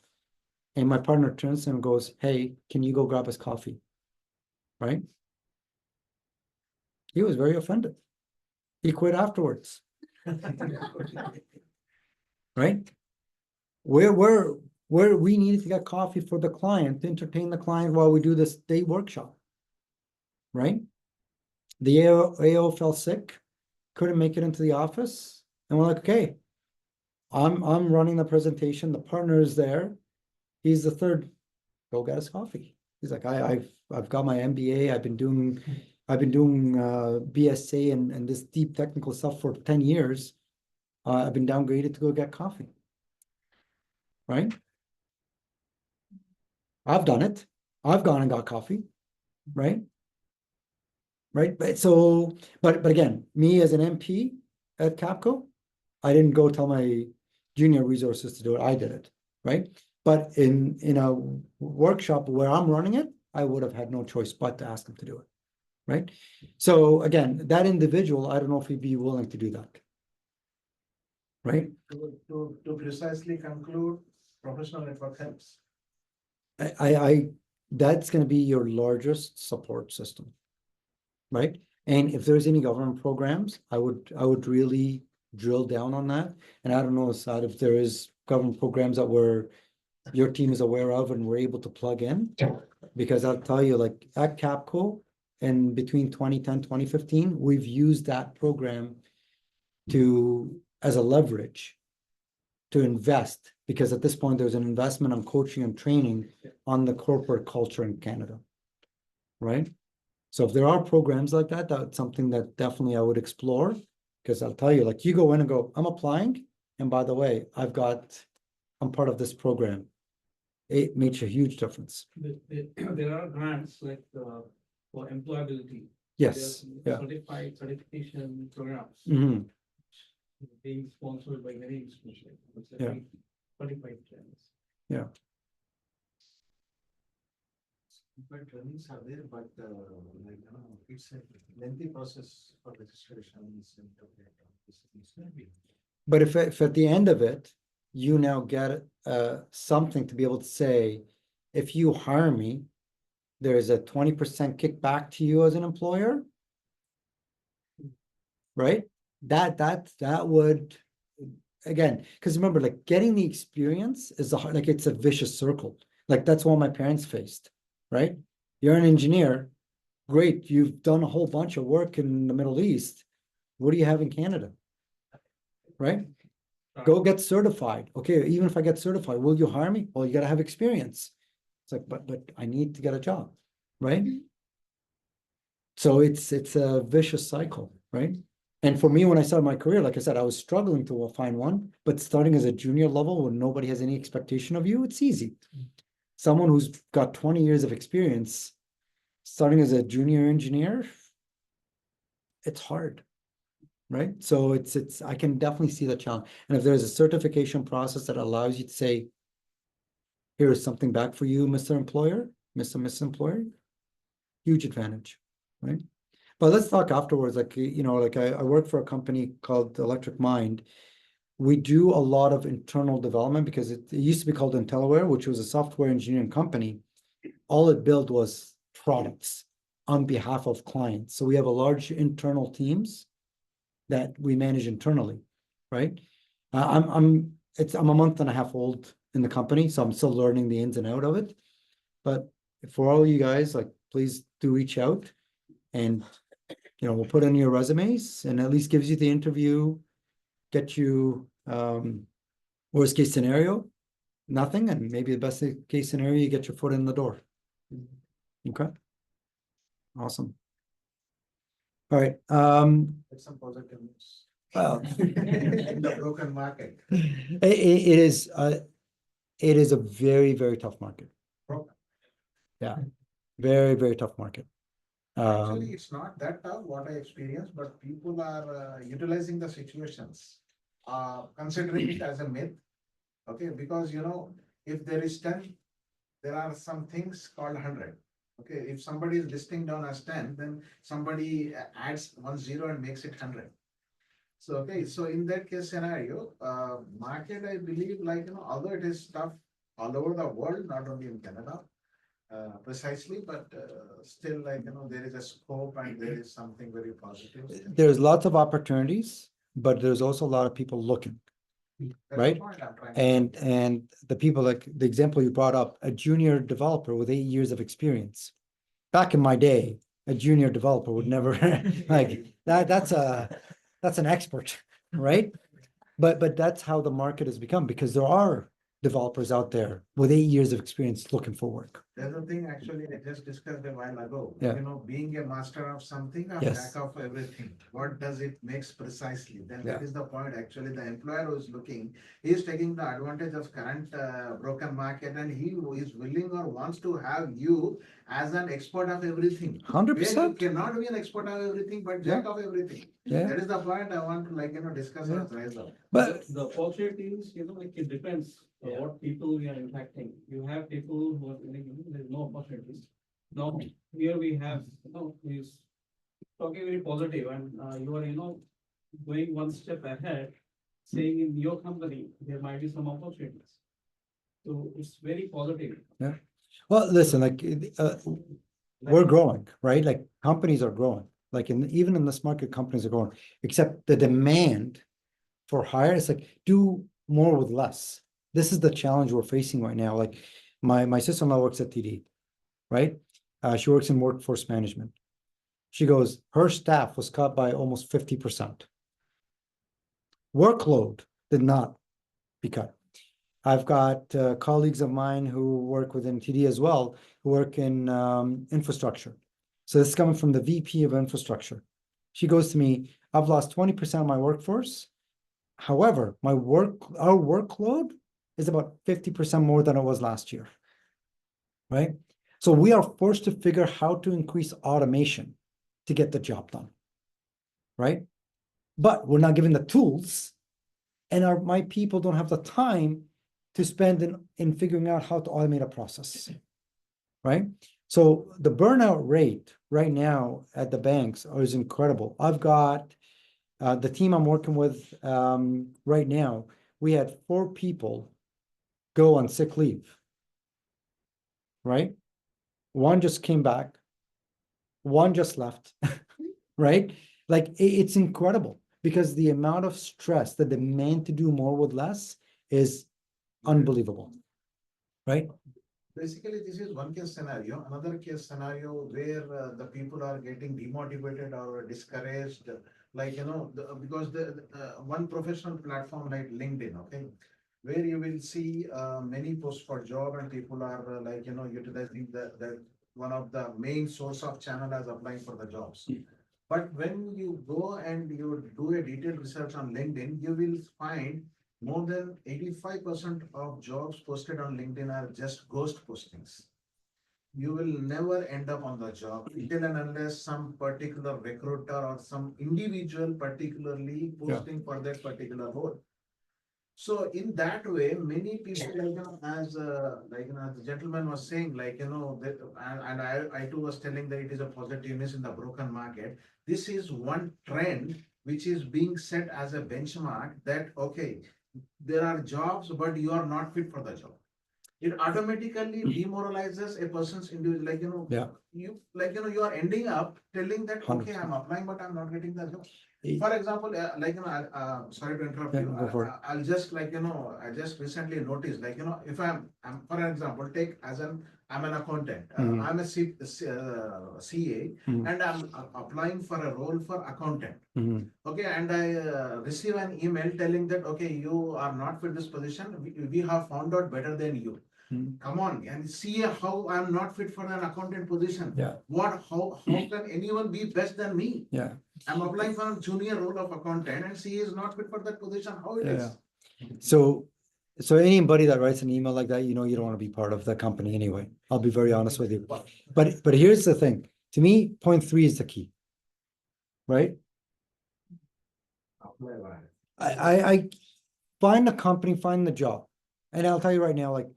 And my partner turns to him and goes, hey, can you go grab us coffee? Right? He was very offended. He quit afterwards, right? Where we needed to get coffee for the client, to entertain the client while we do this day workshop, right? The AO fell sick, couldn't make it into the office, and we're like, okay, I'm running the presentation, the partner is there, he's the third, go get us coffee. He's like, I've got my MBA, I've been doing BSA and this deep technical stuff for 10 years. I've been downgraded to go get coffee. Right? I've done it. I've gone and got coffee. Right? Right. But again, me as an MP at Capco, I didn't go tell my junior resources to do it. I did it. Right. But in a workshop where I'm running it, I would have had no choice but to ask them to do it. Right. So again, that individual, I don't know if he'd be willing to do that. Right. To precisely conclude, professional network helps. That's going to be your largest support system. Right. And if there's any government programs, I would really drill down on that. And I don't know, Asad, if there is government programs that your team is aware of and we're able to plug in. Because I'll tell you, like at Capco and between 2010, 2015, we've used that program as a leverage to invest, because at this point there's an investment on coaching and training on the corporate culture in Canada. Right? So if there are programs like that, that's something that definitely I would explore, because I'll tell you, like you go in and go, I'm applying, and by the way, I'm part of this program. It makes a huge difference. There are grants like for employability. Yes. There are certification programs Mhm. being sponsored by many institutions. Yeah. Certified trainers. But trainings are there, but it's a lengthy process for registrations and But if at the end of it, you now get something to be able to say, if you hire me, there's a 20% kickback to you as an employer, right? That would, again, because remember, like getting the experience is like it's a vicious circle. Like that's what my parents faced, right? You're an engineer, great, you've done a whole bunch of work in the Middle East. What do you have in Canada? Right? Go get certified. Okay, even if I get certified, will you hire me? Well, you got to have experience. It's like, but I need to get a job, right? So it's a vicious cycle, right? And for me, when I started my career, like I said, I was struggling to find one, but starting as a junior level when nobody has any expectation of you, it's easy. Someone who's got 20 years of experience, starting as a junior engineer, it's hard. Right? So I can definitely see the challenge. And if there's a certification process that allows you to say, here is something back for you, Mr. Employer, Mrs. Employer, huge advantage, right? But let's talk afterwards. Like, like I work for a company called Electric Mind. We do a lot of internal development because it used to be called IntelliWare, which was a software engineering company. All it built was products on behalf of clients. So we have a large internal teams that we manage internally, right? I'm a month and a half old in the company, so I'm still learning the ins and out of it. But for all you guys, like, please do reach out, and we'll put in your resumes, and at least gives you the interview, get you worst case scenario, nothing, and maybe the best case scenario, you get your foot in the door. Okay. Awesome. All right. It's some positive news. Well, In the broken market. it is a very, very tough market. Broken. Yeah, very, very tough market. Actually, it's not that tough, what I experienced, but people are utilizing the situations, considering it as a myth. Okay, because if there is 10 there are some things called 100. Okay, if somebody is listing down as 10, then somebody adds 10 and makes it 100. So, okay, so in that case scenario, market, I believe, like, although it is tough all over the world, not only in Canada, precisely, but still, like, there is a scope and there is something very positive. There's lots of opportunities, but there's also a lot of people looking. That's the right? point I'm trying to And the people, like the example you brought up, a junior developer with 8 years of experience. Back in my day, a junior developer would never like that's an expert, right? But that's how the market has become, because there are developers out there with 8 years of experience looking for work. There's a thing actually I just discussed a while ago. Yeah. Being a master of something, a Yes. jack of everything. What does it makes precisely? Then that Yeah. is the point. Actually, the employer who is looking, he is taking the advantage of current broken market, and he is willing or wants to have you as an expert of everything. 100%. Where you cannot be an expert of everything, but jack of everything. Yeah. That is the point I want to discuss Yeah. or rise up. But The opportunities, like it depends what people we are impacting. You have people who are, there's no opportunities. Now, here we have, he's talking very positive and you are, going one step ahead, saying in your company, there might be some opportunities. So it's very positive. well, listen, like we're growing, right? Like companies are growing. Like even in this market, companies are growing, except the demand for hire is like do more with less. This is the challenge we're facing right now. Like my sister-in-law works at TD, right? She works in workforce management. She goes, her staff was cut by almost 50%. Workload did not be cut. I've got colleagues of mine who work within TD as well, who work in infrastructure. So this is coming from the VP of infrastructure. She goes to me, I've lost 20% of my workforce. However, our workload is about 50% more than it was last year, right? So we are forced to figure how to increase automation to get the job done, right? But we're not given the tools, and my people don't have the time to spend in figuring out how to automate a process, right? So the burnout rate right now at the banks is incredible. I've got the team I'm working with right now, we had 4 people go on sick leave, right? 1 just came back, 1 just left, right? Like it's incredible because the amount of stress, the demand to do more with less is unbelievable, right? Basically, this is one case scenario. Another case scenario where the people are getting demotivated or discouraged, like, because the one professional platform like LinkedIn, okay, where you will see many posts for job and people are utilizing the one of the main source of channel as applying for the jobs. But when you go and you do a detailed research on LinkedIn, you will find more than 85% of jobs posted on LinkedIn are just ghost postings. You will never end up on the job until and unless some particular recruiter or some individual particularly posting for that particular role. So in that way, many people, as the gentleman was saying, that, and I too was telling that it is a positiveness in the broken market. This is one trend which is being set as a benchmark that, okay, there are jobs, but you are not fit for the job. It automatically demoralizes a person's individual, Yeah. you are ending up telling that, okay, I'm applying, but I'm not getting the job. For example, sorry to interrupt Yeah, you. go for it. I'll just I just recently noticed, if I'm for example, I'm an accountant. I'm a CA, and I'm applying for a role for accountant. Okay, and I receive an email telling that, okay, you are not for this position. We have found out better than you. Come on, and see how I'm not fit for an accountant position. Yeah. How can anyone be best than me? Yeah. I'm applying for a junior role of accountant and she is not fit for that position. How it is? So anybody that writes an email like that, you don't want to be part of the company anyway. I'll be very honest with you. But here's the thing. To me, point 3 is the key, right? I find the company, find the job. And I'll tell you right now, like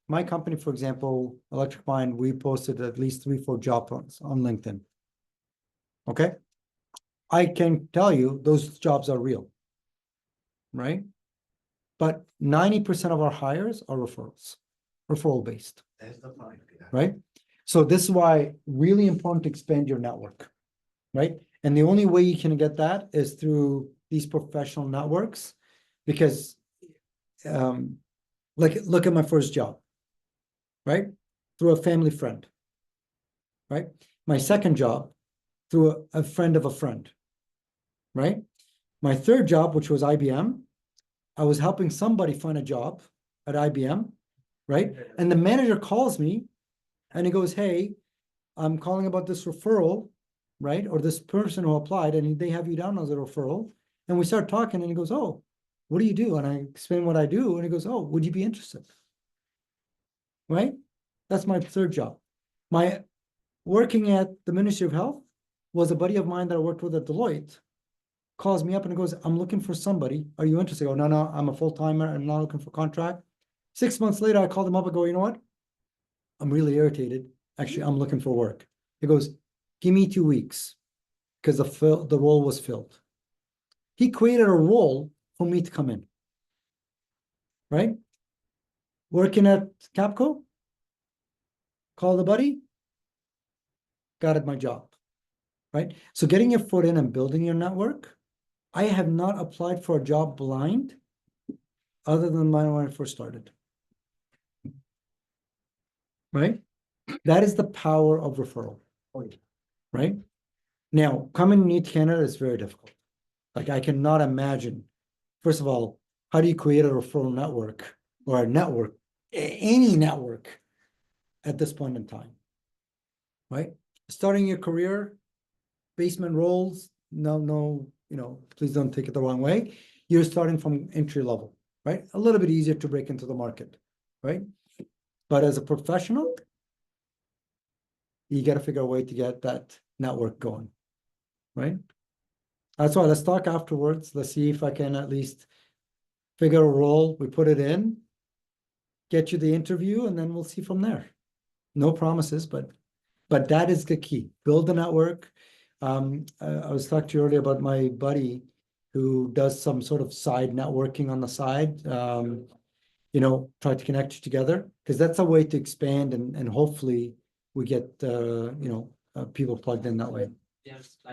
my company, for example, Electric Mind, we posted at least 3-4 job posts on LinkedIn. Okay? I can tell you those jobs are real, right? But 90% of our hires are referral based, That's the point. Yeah. right? So this is why really important to expand your network, right? And the only way you can get that is through these professional networks, because like look at my first job, right? Through a family friend, right? My second job through a friend of a friend, right? My third job, which was IBM, I was helping somebody find a job at IBM, right? And the manager calls me and he goes, hey, I'm calling about this referral, right? Or this person who applied and they have you down as a referral. And we start talking and he goes, oh, what do you do? And I explain what I do. And he goes, oh, would you be interested? Right? That's my third job. My working at the Ministry of Health was a buddy of mine that I worked with at Deloitte, calls me up and goes, I'm looking for somebody. Are you interested? I go, no, I'm a full-timer. I'm not looking for contract. 6 months later, I called him up and go, you know what? I'm really irritated. Actually, I'm looking for work. He goes, give me 2 weeks, because the role was filled. He created a role for me to come in, right? Working at Capco, called a buddy, got at my job, right? So getting your foot in and building your network. I have not applied for a job blind other than mine when I first started, right? That is the power of referral, right? Now, coming new to Canada is very difficult. Like, I cannot imagine, first of all, how do you create a referral network or a network, any network at this point in time, right? Starting your career, basement roles, no, please don't take it the wrong way. You're starting from entry level, right? A little bit easier to break into the market, right? But as a professional, you got to figure a way to get that network going, right? That's why let's talk afterwards. Let's see if I can at least figure a role. We put it in, get you the interview, and then we'll see from there. No promises, but that is the key. Build a network. I was talking to you earlier about my buddy who does some sort of side networking on the side. Try to connect you together, because that's a way to expand and hopefully we get people plugged in that way. Yes.